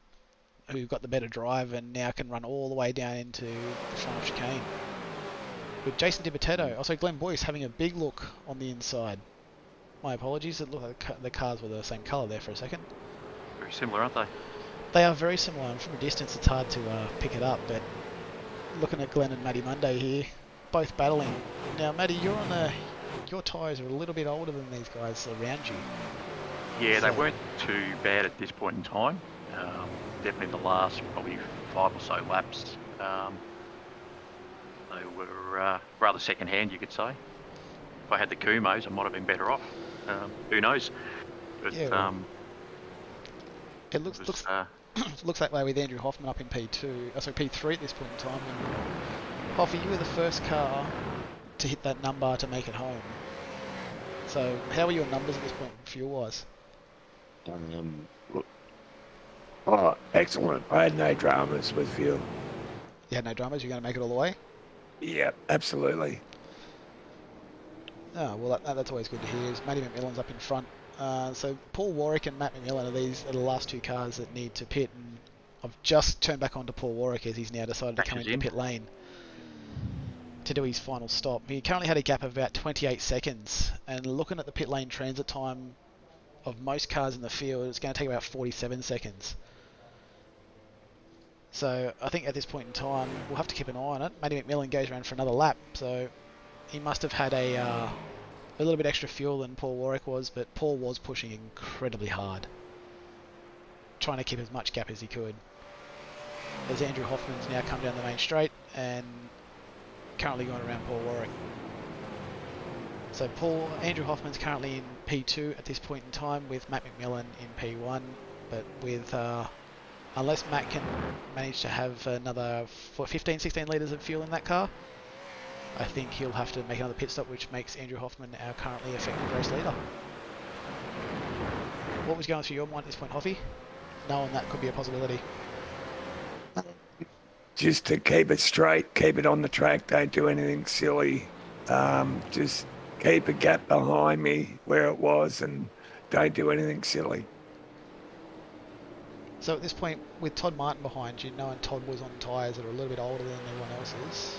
who got the better drive and now can run all the way down into the final chicane. With Jason DiBattista, also Glenn Boyce having a big look on the inside. My apologies, it looked like the cars were the same colour there for a second. Very similar, aren't they? They are very similar, and from a distance it's hard to pick it up, but looking at Glenn and Matty Monday here, both battling. Now Matty, your tyres are a little bit older than these guys around you. Yeah, so they weren't too bad at this point in time. Definitely the last probably 5 or so laps. They were rather second-hand, you could say. If I had the Kumhos, I might have been better off. Who knows? But, yeah, it looks that way with Andrew Hoffman up in P2, P3 at this point in time. And Hoffy, you were the first car to hit that number to make it home. So how are your numbers at this point, fuel-wise? Oh, excellent. I had no dramas with fuel. You had no dramas? You're going to make it all the way? Yeah, absolutely. Oh, well, that's always good to hear. Matty McMillan's up in front. So Paul Warwick and Matt McMillan are the last two cars that need to pit. And I've just turned back on to Paul Warwick as he's now decided to come into the pit lane to do his final stop. He currently had a gap of about 28 seconds. And looking at the pit lane transit time of most cars in the field, it's going to take about 47 seconds. So I think at this point in time, we'll have to keep an eye on it. Matty McMillan goes around for another lap, so he must have had a little bit extra fuel than Paul Warwick was, but Paul was pushing incredibly hard, trying to keep as much gap as he could. As Andrew Hoffman's now come down the main straight and currently going around Paul Warwick. So Andrew Hoffman's currently in P2 at this point in time, with Matt McMillan in P1, but with unless Matt can manage to have another 15-16 litres of fuel in that car, I think he'll have to make another pit stop, which makes Andrew Hoffman our currently effective race leader. What was going through your mind at this point, Hoffy? Knowing that could be a possibility. Just to keep it straight, keep it on the track, don't do anything silly. Just keep a gap behind me where it was and don't do anything silly. So at this point, with Todd Martin behind you, knowing Todd was on tyres that are a little bit older than everyone else's,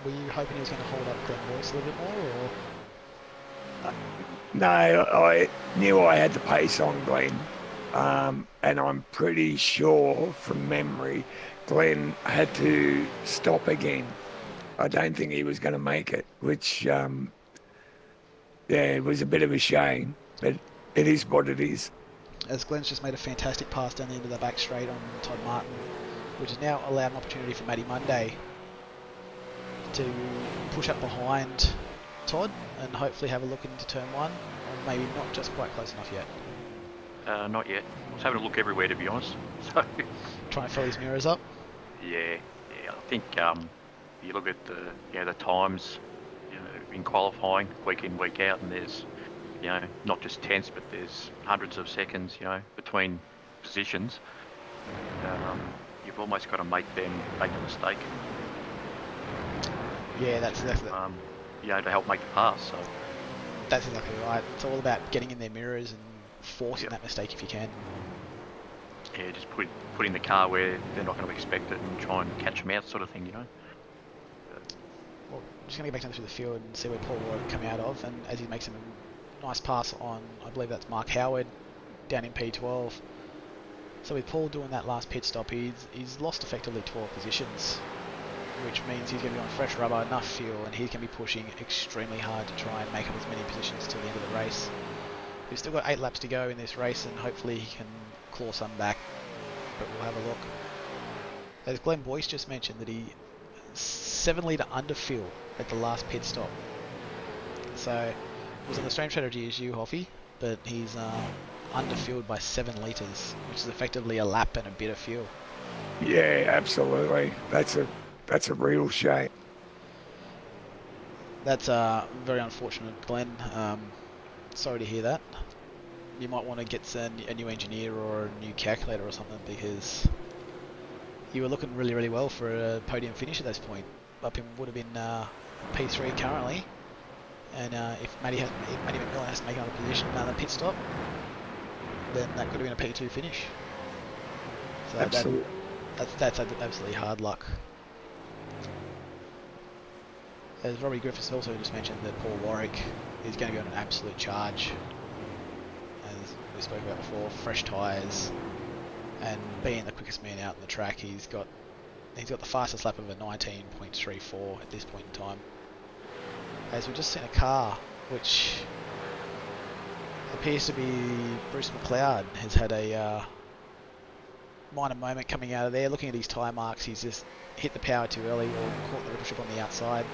were you hoping he was going to hold up Glenn Boyce a little bit more, or? No, I knew I had the pace on Glenn, and I'm pretty sure from memory Glenn had to stop again. I don't think he was going to make it, which yeah, it was a bit of a shame, but it is what it is. As Glenn's just made a fantastic pass down the end of the back straight on Todd Martin, which has now allowed an opportunity for Matty Monday to push up behind Todd and hopefully have a look into turn one, or maybe not just quite close enough yet. Not yet. I was having a look everywhere, to be honest. So, Trying to fill his mirrors up. yeah. I think you look at the times, in qualifying week in, week out, and there's, not just tenths, but there's hundreds of seconds, between positions. You've almost got to make them make a mistake. Yeah, that's to help make the pass. So that's exactly right. It's all about getting in their mirrors and forcing that mistake if you can. Yeah, just putting the car where they're not going to expect it and try and catch them out, sort of thing, Well, I'm just going to get back down through the field and see where Paul Warwick come out of, and as he makes a nice pass on, I believe that's Mark Howard, down in P12. So with Paul doing that last pit stop, he's lost effectively 12 positions, which means he's going to be on fresh rubber, enough fuel, and he's going to be pushing extremely hard to try and make up as many positions till the end of the race. We've still got 8 laps to go in this race, and hopefully he can claw some back, but we'll have a look. As Glenn Boyce just mentioned, that he 7 litre underfill at the last pit stop. So it was on the same strategy as you, Hoffy, but he's underfilled by 7 litres, which is effectively a lap and a bit of fuel. Yeah, absolutely. That's a real shame. That's very unfortunate, Glenn. Sorry to hear that. You might want to get a new engineer or a new calculator or something, because you were looking really, really well for a podium finish at this point. Up in would have been P3 currently, and if Matty McMillan has to make another position, another pit stop, then that could have been a P2 finish. So Absolutely. That's absolutely hard luck. As Robbie Griffiths also just mentioned, that Paul Warwick is going to be on an absolute charge. As we spoke about before, fresh tyres, and being the quickest man out on the track, he's got the fastest lap of a 19.34 at this point in time. As we've just seen a car which appears to be Bruce McLeod has had a minor moment coming out of there. Looking at his tyre marks, he's just hit the power too early or caught the ripple strip on the outside,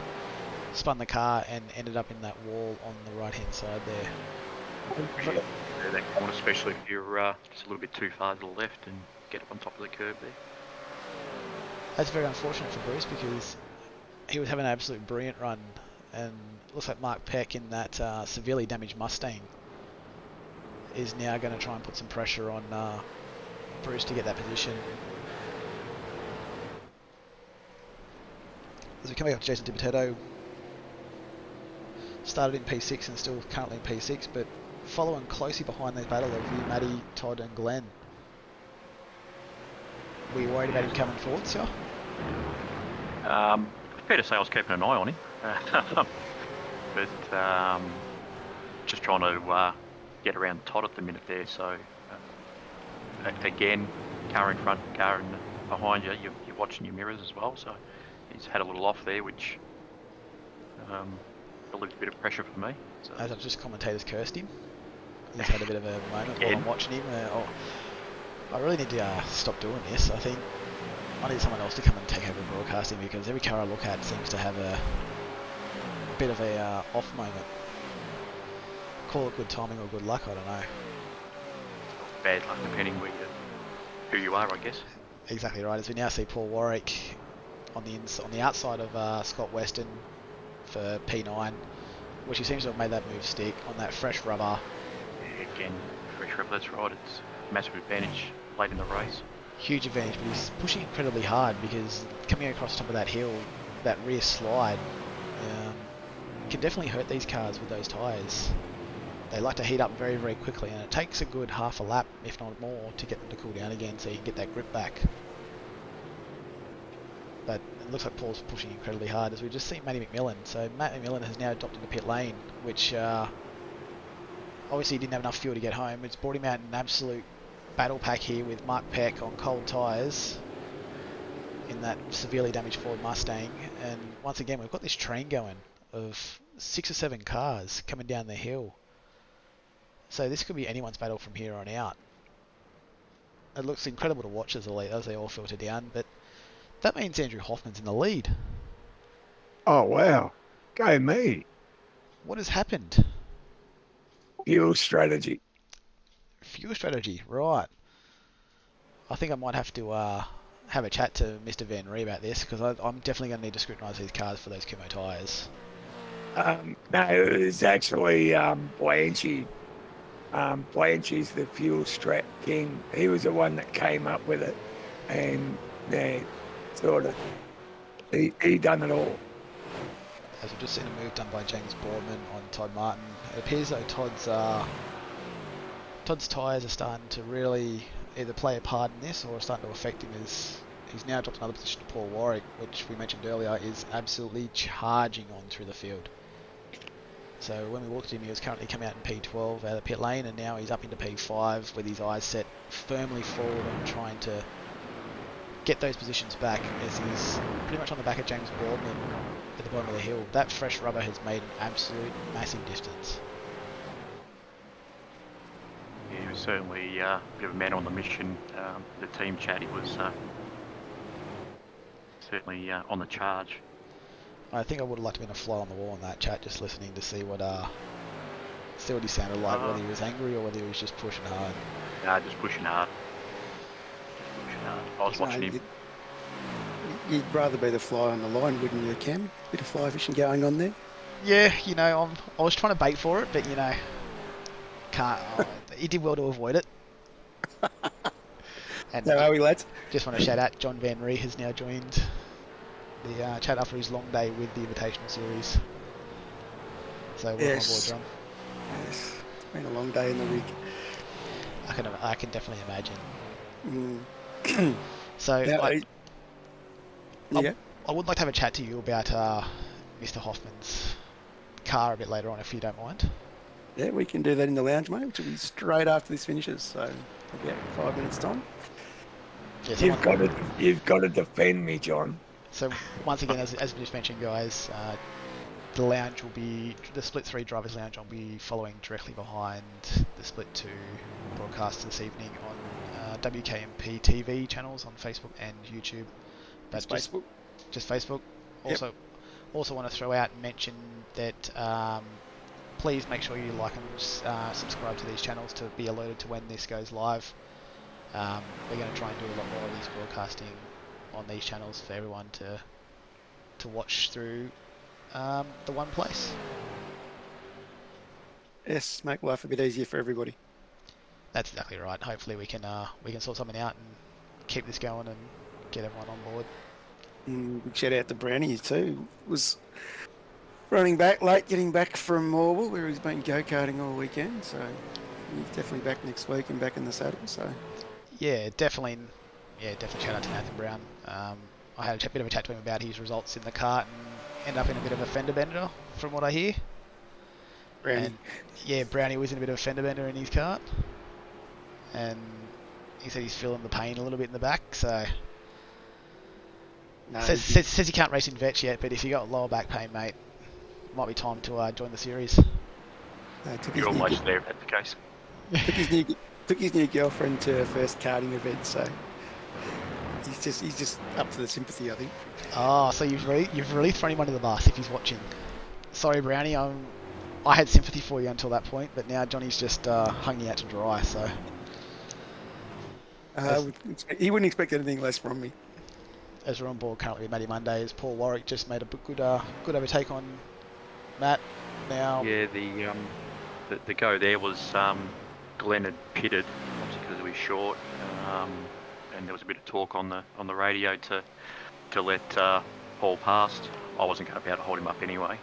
spun the car and ended up in that wall on the right hand side there. Yeah, that corner, especially if you're just a little bit too far to the left and get up on top of the curb there. That's very unfortunate for Bruce, because he was having an absolute brilliant run, and looks like Mark Peck in that severely damaged Mustang is now going to try and put some pressure on Bruce to get that position. As we come back up to Jason DiPotato, started in P6 and still currently in P6, but following closely behind this battle of you, Matty, Todd and Glenn. Were you worried about him coming forward, sir? Fair to say I was keeping an eye on him. But just trying to get around Todd at the minute there. So again, car in front, car behind you, you're watching your mirrors as well. So he's had a little off there, which relieved a bit of pressure for me. So. As I've just commentators cursed him. He's had a bit of a moment while I'm watching him. I really need to stop doing this. I think I need someone else to come and take over broadcasting, because every car I look at seems to have a bit of a off moment. Call it good timing or good luck, I don't know. Bad luck, depending who you are, I guess. Exactly right. As we now see Paul Warwick on the outside of Scott Weston for P9, which he seems to have made that move stick on that fresh rubber. Yeah, again, fresh rubber, that's right. It's a massive advantage late in the race. Huge advantage, but he's pushing incredibly hard, because coming across the top of that hill, that rear slide, can definitely hurt these cars with those tyres. They like to heat up very, very quickly, and it takes a good half a lap, if not more, to get them to cool down again so you can get that grip back. But it looks like Paul's pushing incredibly hard, as we've just seen Matty McMillan. So Matt McMillan has now adopted the pit lane, which obviously he didn't have enough fuel to get home. It's brought him out in an absolute battle pack here with Mark Peck on cold tyres in that severely damaged Ford Mustang. And once again, we've got this train going of 6 or 7 cars coming down the hill. So this could be anyone's battle from here on out. It looks incredible to watch as they all filter down, but that means Andrew Hoffman's in the lead. Oh, wow. Go me. What has happened? Fuel strategy. Fuel strategy, right. I think I might have to have a chat to Mr. Van Ree about this, because I'm definitely going to need to scrutinise these cars for those Kumho tyres. No, it's actually Blanchy. Blanchy's the fuel strat king. He was the one that came up with it, and sort of he done it all. As we've just seen a move done by James Boardman on Todd Martin, it appears though Todd's tyres are starting to really either play a part in this or starting to affect him, as he's now dropped another position to Paul Warwick, which we mentioned earlier is absolutely charging on through the field. So when we walked at him, he was currently coming out in P12 out of the pit lane, and now he's up into P5 with his eyes set firmly forward on trying to get those positions back, as he's pretty much on the back of James Boardman at the bottom of the hill. That fresh rubber has made an absolute massive distance. Yeah, he was certainly a bit of a man on the mission. The team chat, he was certainly on the charge. I think I would have liked to have been a fly on the wall in that chat, just listening to see what he sounded like, whether he was angry or whether he was just pushing hard. Nah, just pushing hard. I was watching him. You'd rather be the fly on the line, wouldn't you, Cam? Bit of fly fishing going on there. Yeah, I was trying to bait for it, but can't. He did well to avoid it. And How are we, lads? just want to shout out John Van Ree has now joined the chat after his long day with the Invitational Series. So welcome Yes. aboard, John. Yes, it's been a long day in the rig. I can definitely imagine. Mm. So Now, yeah. I would like to have a chat to you about Mr. Hoffman's car a bit later on, if you don't mind. Yeah, we can do that in the lounge, mate, which will be straight after this finishes. So, about 5 minutes time. Yeah, You've got to defend me, John. So once again, as we just mentioned, guys, the lounge will be the Split 3 Drivers Lounge. Will be following directly behind the Split 2 broadcast this evening on WKMP TV channels on Facebook and YouTube. But Facebook. Just Facebook. Yep. Also want to throw out and mention that please make sure you like and subscribe to these channels to be alerted to when this goes live. We're going to try and do a lot more of these broadcasting on these channels for everyone to watch through the one place. Yes, make life a bit easier for everybody. That's exactly right. Hopefully we can sort something out and keep this going and get everyone on board. Big shout out to Brownie too. Was running back late, getting back from Morwell, where he's been go-karting all weekend. So he's definitely back next week and back in the saddle. So Yeah, definitely shout out to Nathan Brown. I had a bit of a chat to him about his results in the kart and ended up in a bit of a fender bender, from what I hear. Brownie. And, yeah, Brownie was in a bit of a fender bender in his kart, and he said he's feeling the pain a little bit in the back. So No, says he can't race in vets yet, but if you got lower back pain, mate, it might be time to join the series. took You're his new- almost there if that's the case. took his new girlfriend to her first karting event, so he's just up for the sympathy, I think. Oh, so you've really thrown him under the bus if he's watching. Sorry, Brownie, I had sympathy for you until that point, but now Johnny's just hung you out to dry. So He wouldn't expect anything less from me. as we're on board currently with Matty Mondays, Paul Warwick just made a good overtake on Matt. Now, Yeah, the go there was Glenn had pitted, obviously because he was short, and there was a bit of talk on the radio to let Paul past. I wasn't going to be able to hold him up anyway,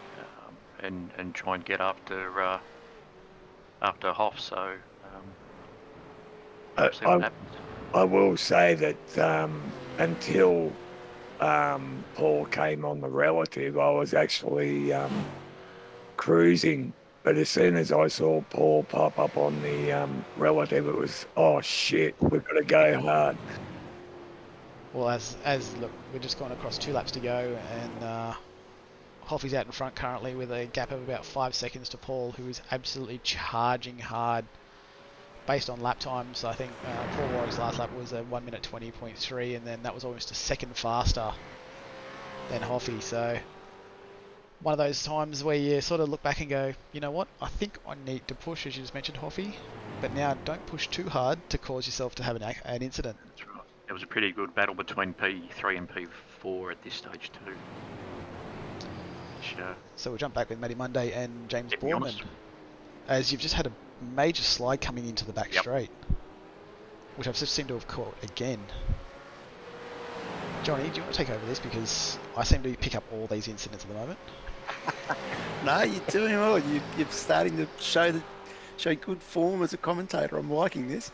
and try and get after Hoff. So see what happens. I will say that until Paul came on the relative, I was actually cruising. But as soon as I saw Paul pop up on the relative, it was, oh shit, we've got to go hard. well, as look, we're just going across 2 laps to go, and Hoffy's out in front currently with a gap of about 5 seconds to Paul, who is absolutely charging hard. Based on lap times, I think Paul Warwick's last lap was a 1 minute 20.3, and then that was almost a second faster than Hoffy. So one of those times where you sort of look back and go, you know what, I think I need to push, as you just mentioned, Hoffy, but now don't push too hard to cause yourself to have an incident. That's right. It was a pretty good battle between P3 and P4 at this stage too. Which, So we'll jump back with Matty Monday and James to be Borman, honest, as you've just had a major slide coming into the back Yep. straight, which I've just seemed to have caught again. Johnny, do you want to take over this, because I seem to pick up all these incidents at the moment? No, you're doing well. You're starting to show good form as a commentator. I'm liking this.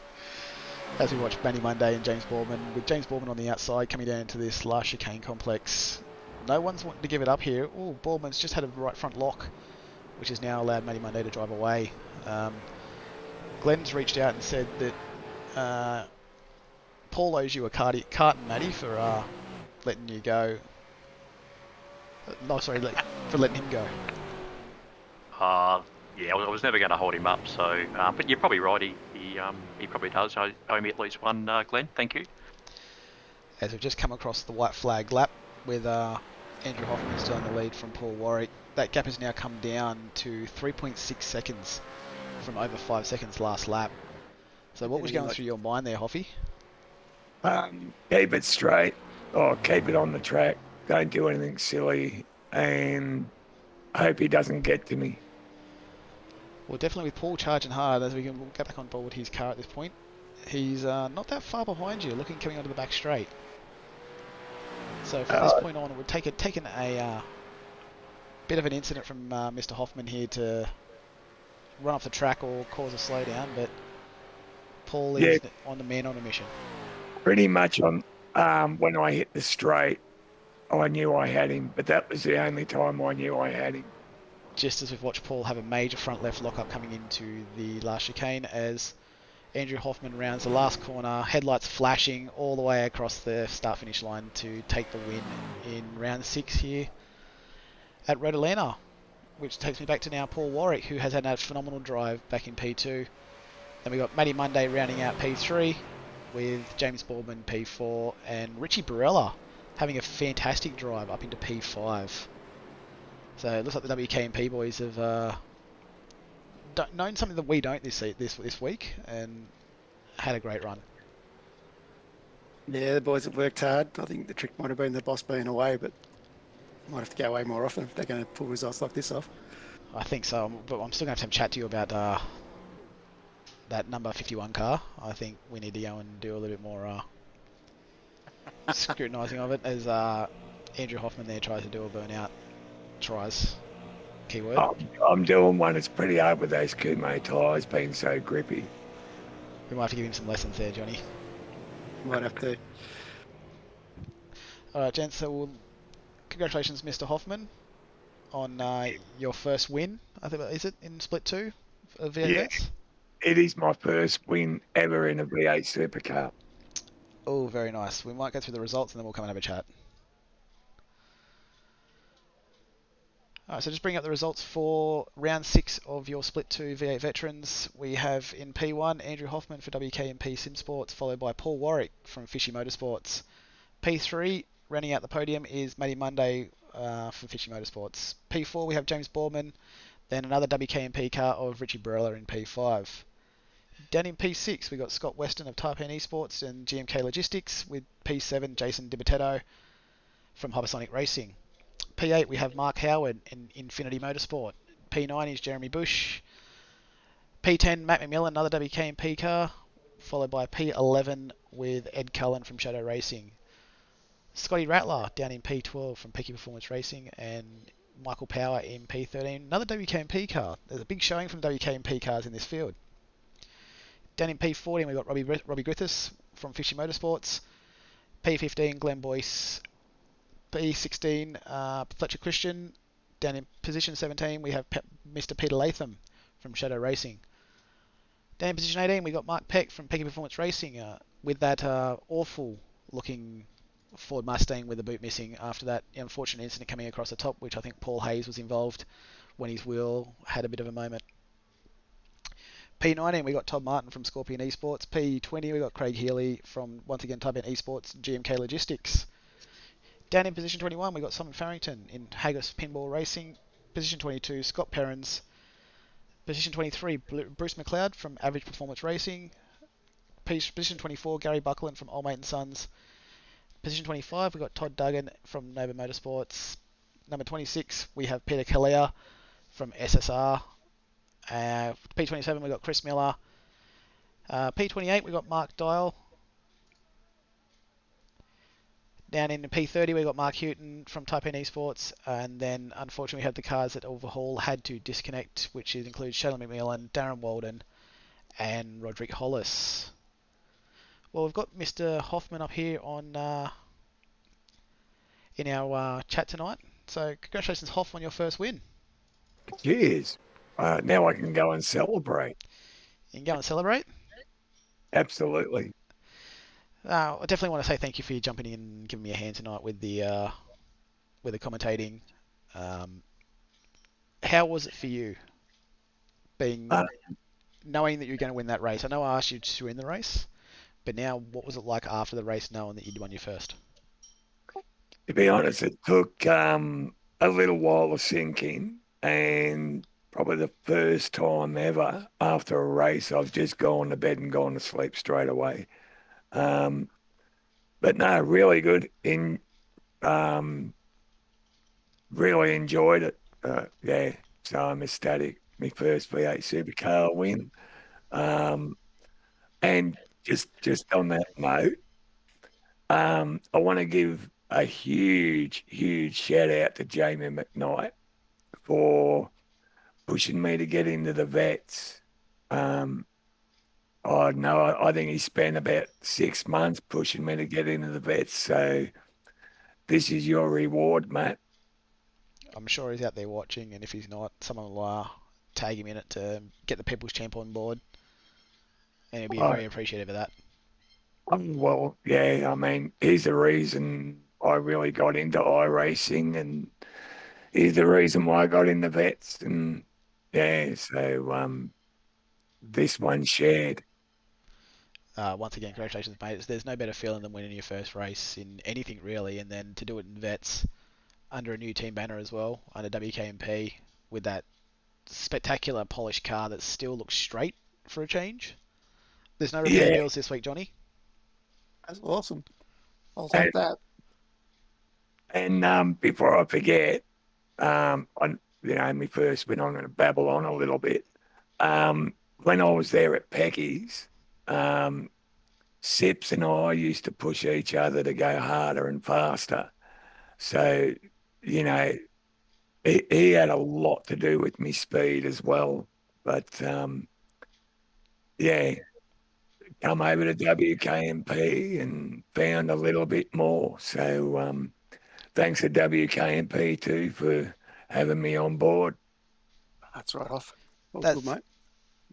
As we watch Matty Monday and James Borman, with James Borman on the outside coming down into this last chicane complex. No one's wanting to give it up here. Oh, Borman's just had a right front lock, which has now allowed Matty Monday to drive away. Glenn's reached out and said that Paul owes you a carton, Matty, for letting you go. No, sorry, for letting him go. yeah, I was never going to hold him up. So, but you're probably right. He probably does. I owe me at least one, Glenn. Thank you. As we've just come across the white flag lap with Andrew Hoffman still in the lead from Paul Warwick. That gap has now come down to 3.6 seconds from over 5 seconds last lap. So what was going through your mind there, Hoffy? Keep it straight, or keep it on the track. Don't do anything silly, and I hope he doesn't get to me. Well, definitely with Paul charging hard, as we'll get back on board his car at this point. He's not that far behind you, coming onto the back straight. So from this point on, it would taken a bit of an incident from Mr. Hoffman here to run off the track or cause a slowdown, but Paul is on the man on a mission. Pretty much on when I hit the straight, I knew I had him, but that was the only time I knew I had him. Just as we've watched Paul have a major front left lock-up coming into the last chicane, as Andrew Hoffman rounds the last corner, headlights flashing all the way across the start-finish line to take the win in round 6 here at Red Atlanta, which takes me back to now Paul Warwick, who has had a phenomenal drive back in P2. Then we got Matty Monday rounding out P3 with James Boardman P4 and Richie Barella having a fantastic drive up into P5. So it looks like the WKMP boys have known something that we don't this week and had a great run. Yeah, the boys have worked hard. I think the trick might have been the boss being away, but might have to go away more often if they're going to pull results like this off. I think so, but I'm still going to have to chat to you about that number 51 car. I think we need to go and do a little bit more scrutinising of it, as Andrew Hoffman there tries to do a burnout. Keyword. I'm doing one. It's pretty hard with those Kumho Tyres being so grippy. We might have to give him some lessons there, Johnny. Might have to. Alright, gents, so congratulations, Mr. Hoffman, on your first win. I think, is it in Split 2 of V8 Vets? It is my first win ever in a V8 Supercar. Oh, very nice. We might go through the results and then we'll come and have a chat. Alright, so just bring up the results for round 6 of your Split 2 V8 Veterans. We have in P1 Andrew Hoffman for WKMP Sim Sports, followed by Paul Warwick from Fishy Motorsports. P3, rounding out the podium, is Matty Monday from Fishy Motorsports. P4 we have James Boardman, then another WKMP car of Richie Barella in P5. Down in P6 we got Scott Weston of Tyre Esports and GMK Logistics, with P7 Jason DiBattista from Hypersonic Racing. P8 we have Mark Howard in Infinity Motorsport. P9 is Jeremy Bush. P10 Matt McMillan, another WKMP car, followed by P11 with Ed Cullen from Shadow Racing. Scotty Rattler down in P12 from Peaky Performance Racing, and Michael Power in P13, another WKMP car. There's a big showing from WKMP cars in this field. Down in P14 we've got Robbie Griffiths from Fishy Motorsports. P15 Glenn Boyce. P16 Fletcher Christian. Down in position 17 we have Mr. Peter Latham from Shadow Racing. Down in position 18 we got Mark Peck from Peaky Performance Racing with that awful looking Ford Mustang with the boot missing after that unfortunate incident coming across the top, which I think Paul Hayes was involved when his wheel had a bit of a moment. P19, we got Todd Martin from Scorpion Esports. P20, we got Craig Healy from, once again, Type Esports, GMK Logistics. Down in position 21, we got Simon Farrington in Haggis Pinball Racing. Position 22, Scott Perrins. Position 23, Bruce McLeod from Average Performance Racing. Position 24, Gary Buckland from Old Mate & Sons. Position 25, we got Todd Duggan from Nova Motorsports. Number 26, we have Peter Kalea from SSR. P27, we got Chris Miller. P28, we got Mark Dial. Down in P30, we got Mark Houghton from Type Esports. And then, unfortunately, we had the cars that Overhaul had to disconnect, which includes Shayla McMillan, Darren Walden, and Roderick Hollis. Well, we've got Mr. Hoffman up here on in our chat tonight. So, congratulations, Hoff, on your first win. Cheers. Now I can go and celebrate. You can go and celebrate. Absolutely. I definitely want to say thank you for jumping in and giving me a hand tonight with the commentating. How was it for you, knowing that you're going to win that race? I know I asked you to win the race, but now what was it like after the race, knowing that you'd won your first? To be honest, it took a little while to sink in, and probably the first time ever after a race, I've just gone to bed and gone to sleep straight away. But no, really good. Really enjoyed it. Yeah, so I'm ecstatic. My first V8 supercar win. And just on that note, I want to give a huge shout out to Jamie McKnight for pushing me to get into the vets. I think he spent about 6 months pushing me to get into the vets. So this is your reward, Matt. I'm sure he's out there watching, and if he's not, someone will tag him in it to get the People's Champ on board, and he'll be very appreciative of that. Well, yeah, I mean, he's the reason I really got into iRacing, and he's the reason why I got into vets. And yeah, so this one shared. Once again, congratulations, mate. There's no better feeling than winning your first race in anything, really, and then to do it in vets under a new team banner as well, under WKMP, with that spectacular polished car that still looks straight for a change. There's no repair bills this week, Johnny. That's awesome. I'll take that. And before I forget, my first win, I'm going to babble on a little bit. When I was there at Pecky's, Sips and I used to push each other to go harder and faster. So, he had a lot to do with me speed as well. But, yeah, come over to WKMP and found a little bit more. So thanks to WKMP too for having me on board. That's right off. Well, That's good, mate.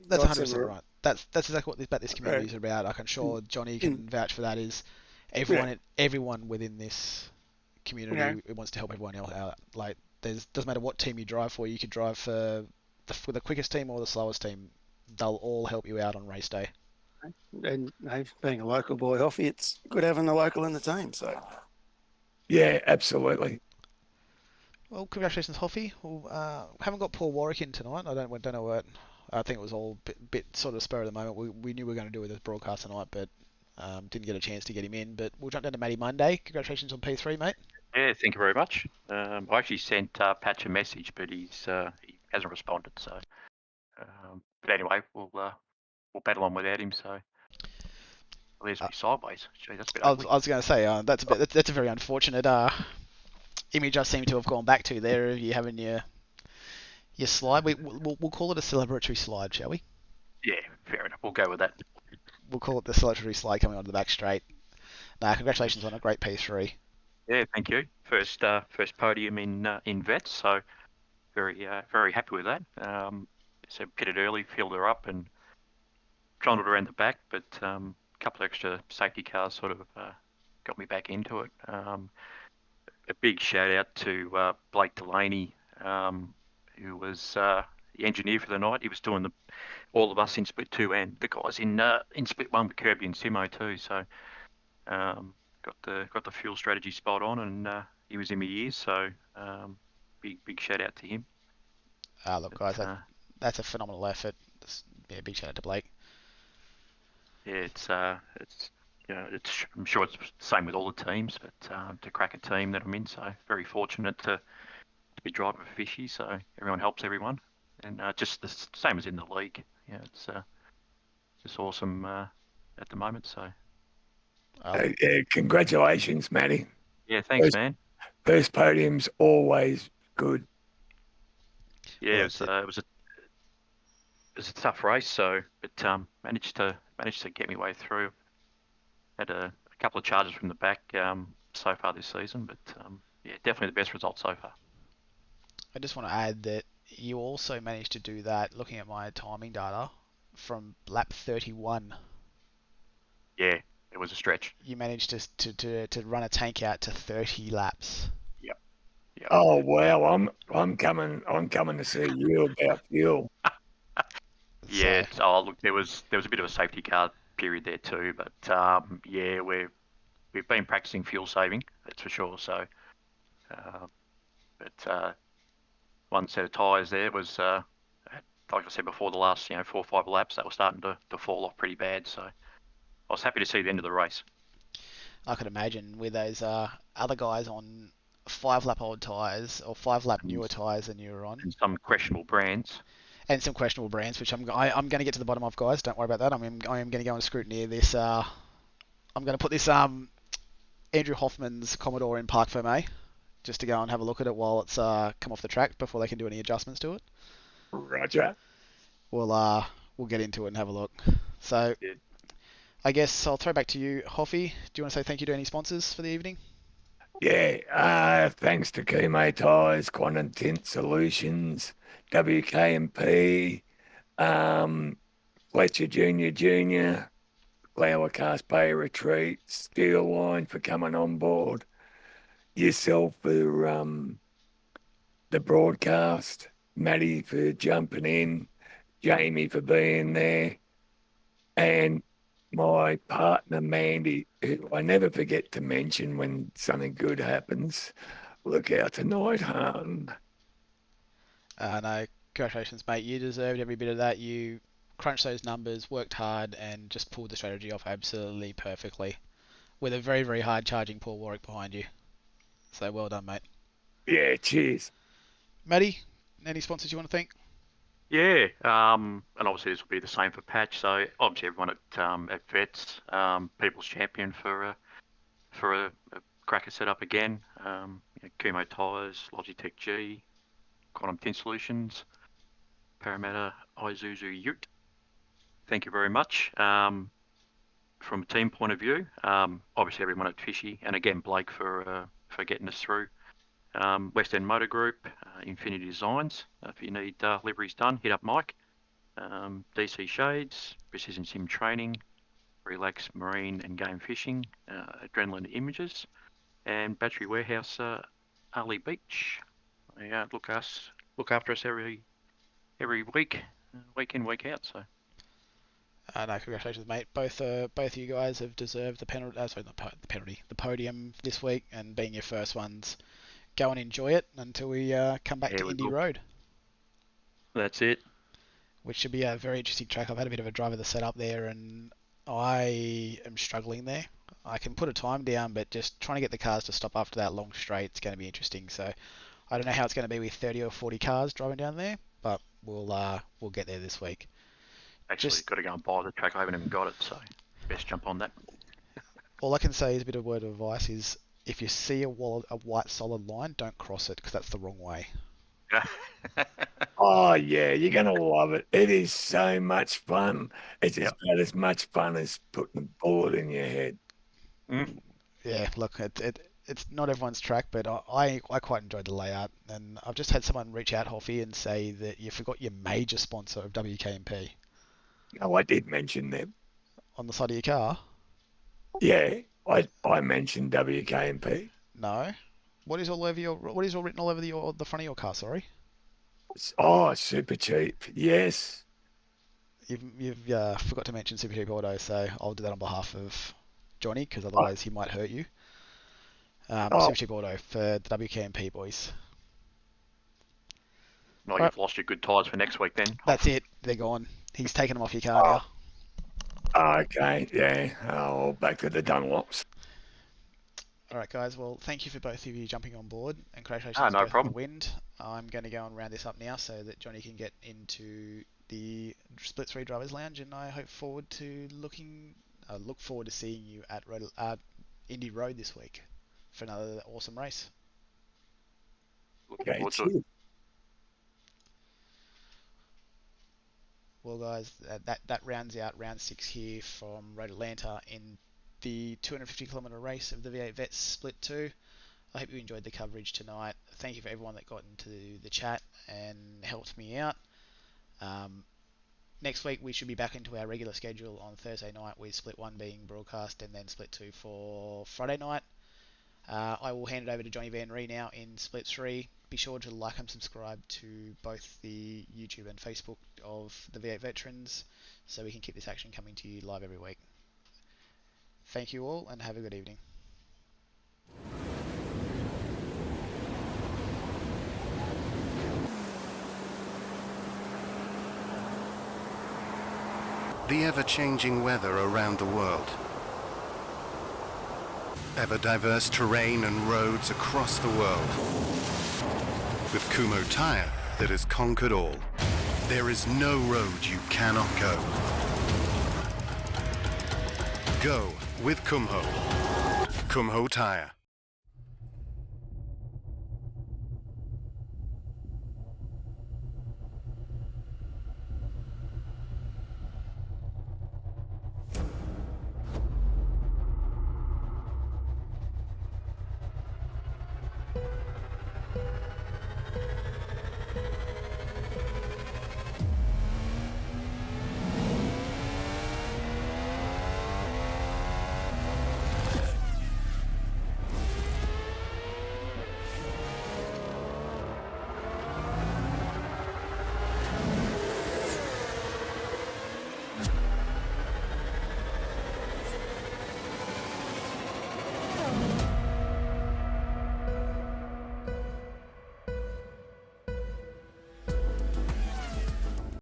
That's 100% right. That's exactly what this community is about. I'm sure Johnny can vouch for that. Is everyone within this community wants to help everyone else out. Like, doesn't matter what team you drive for. You could drive for the quickest team or the slowest team. They'll all help you out on race day. And being a local boy, Hoffy, it's good having a local in the team. So yeah, absolutely. Well, congratulations, Hoffy. Well, haven't got Paul Warwick in tonight. I don't know what. I think it was all bit sort of spur of the moment. We knew we were going to do with this broadcast tonight, but didn't get a chance to get him in. But we'll jump down to Matty Monday. Congratulations on P3, mate. Yeah, thank you very much. I actually sent Patch a message, but he hasn't responded. So, but anyway, we'll battle on without him. So, leaves me sideways. Gee, that's a bit ugly. I was going to say that's a very unfortunate image I seem to have gone back to there. You having your slide. We'll call it a celebratory slide, shall we? Yeah, fair enough. We'll go with that. We'll call it the celebratory slide coming onto the back straight. Congratulations on a great P3. Yeah, thank you. First podium in vets, so very happy with that. So pitted early, filled her up, and trundled around the back, but a couple of extra safety cars sort of got me back into it. A big shout out to Blake Delaney, who was the engineer for the night. He was doing all of us in split 2 and the guys in split 1 with Kirby and Simo too. So got the fuel strategy spot on, and he was in my ears. So big shout out to him. Look, guys, that's a phenomenal effort. Big shout out to Blake. Yeah, it's I'm sure it's the same with all the teams, but to crack a team that I'm in, so very fortunate to be driving for Fishy. So everyone helps everyone, and just the same as in the league. Yeah, it's just awesome at the moment. So yeah, congratulations, Matty. yeah, thanks, First- man. First podium's always good. Yeah, Well, it was a tough race, so but managed to get my way through. Had a couple of charges from the back so far this season, but yeah, definitely the best result so far. I just want to add that you also managed to do that, looking at my timing data, from lap 31. Yeah, it was a stretch. You managed to run a tank out to 30 laps. Yep. Oh wow, I'm coming to see you about fuel. Yeah. Look, there was a bit of a safety car period there too, but yeah, we've been practicing fuel saving, that's for sure. So, but one set of tyres there was, like I said before, the last 4 or 5 laps that were starting to fall off pretty bad. So I was happy to see the end of the race. I could imagine with those other guys on 5-lap old tyres or 5-lap newer tyres than you were on, And some questionable brands. and some questionable brands, which I'm going to get to the bottom of, guys. Don't worry about that. I am going to go and scrutiny this. I'm going to put this Andrew Hoffman's Commodore in Parc Fermé, just to go and have a look at it while it's come off the track before they can do any adjustments to it. Roger. We'll get into it and have a look. So, Yeah. I guess I'll throw back to you, Hoffy. Do you want to say thank you to any sponsors for the evening? Yeah, thanks to Kumho Tyres, Quantum Tint Solutions, WKMP, Fletcher Junior, Flower Cast Bay Retreat, Steel Line for coming on board, yourself for the broadcast, Matty for jumping in, Jamie for being there, and my partner Mandy, who I never forget to mention when something good happens. Look out tonight, hon. No, congratulations, mate. You deserved every bit of that. You crunched those numbers, worked hard, and just pulled the strategy off absolutely perfectly, with a very, very hard charging Paul Warwick behind you. So well done, mate. Yeah, cheers. Matty, any sponsors you want to thank? Yeah, and obviously this will be the same for Patch. So obviously everyone at Vets, People's Champion for a cracker setup again. Kumho Tyres, Logitech G, Quantum Tint Solutions, Parramatta Isuzu Ute. Thank you very much. From a team point of view, obviously everyone at Fishy, and again Blake for getting us through. West End Motor Group, Infinity Designs. If you need liveries done, hit up Mike. DC Shades, Precision Sim Training, Relax Marine and Game Fishing, Adrenaline Images, and Battery Warehouse, Ali Beach. They look after us every week, week in, week out. So. No, congratulations, mate. Both of you guys have deserved the penalty. Sorry, not the penalty, the podium this week, and being your first ones. Go and enjoy it until we come back to Indy Road. That's it. Which should be a very interesting track. I've had a bit of a drive of the setup there, and I am struggling there. I can put a time down, but just trying to get the cars to stop after that long straight, it's going to be interesting. So I don't know how it's going to be with 30 or 40 cars driving down there, but we'll get there this week. Actually, got to go and buy the track. I haven't even got it, so best jump on that. All I can say is a bit of word of advice is if you see a white solid line, don't cross it because that's the wrong way. Oh yeah, you're gonna love it. It is so much fun. It's about as much fun as putting a bullet in your head. Mm. Yeah, look, it's not everyone's track, but I quite enjoyed the layout, and I've just had someone reach out, Hoffy, and say that you forgot your major sponsor of WKMP. Oh, I did mention them. On the side of your car? Yeah. I mentioned WKMP. No. What is all written all over the front of your car? Sorry. Oh, super cheap. Yes. You've forgot to mention Super Cheap Auto, so I'll do that on behalf of Johnny, because otherwise he might hurt you. Oh, Super Cheap Auto for the WKMP boys. No, Right. you've lost your good tyres for next week then. That's it. They're gone. He's taken them off your car now. okay. Yeah. Oh, back to the Dunlops. All right, guys. Well, thank you for both of you jumping on board, and congratulations No both on problem. the wind. I'm going to go and round this up now so that Johnny can get into the Split 3 Drivers Lounge, and I look forward to seeing you at Indy Road this week for another awesome race. Looking Okay. forward to it. Cheers. Well, guys, that rounds out round 6 here from Road Atlanta in the 250-kilometre race of the V8 Vets Split 2. I hope you enjoyed the coverage tonight. Thank you for everyone that got into the chat and helped me out. Next week we should be back into our regular schedule on Thursday night, with Split 1 being broadcast and then Split 2 for Friday night. I will hand it over to Johnny Van Ree now in Split 3. Be sure to like and subscribe to both the YouTube and Facebook of the V8 Veterans so we can keep this action coming to you live every week. Thank you all and have a good evening. The ever-changing weather around the world. Ever-diverse terrain and roads across the world. With Kumho Tyre that has conquered all. There is no road you cannot go. Go with Kumho. Kumho Tyre.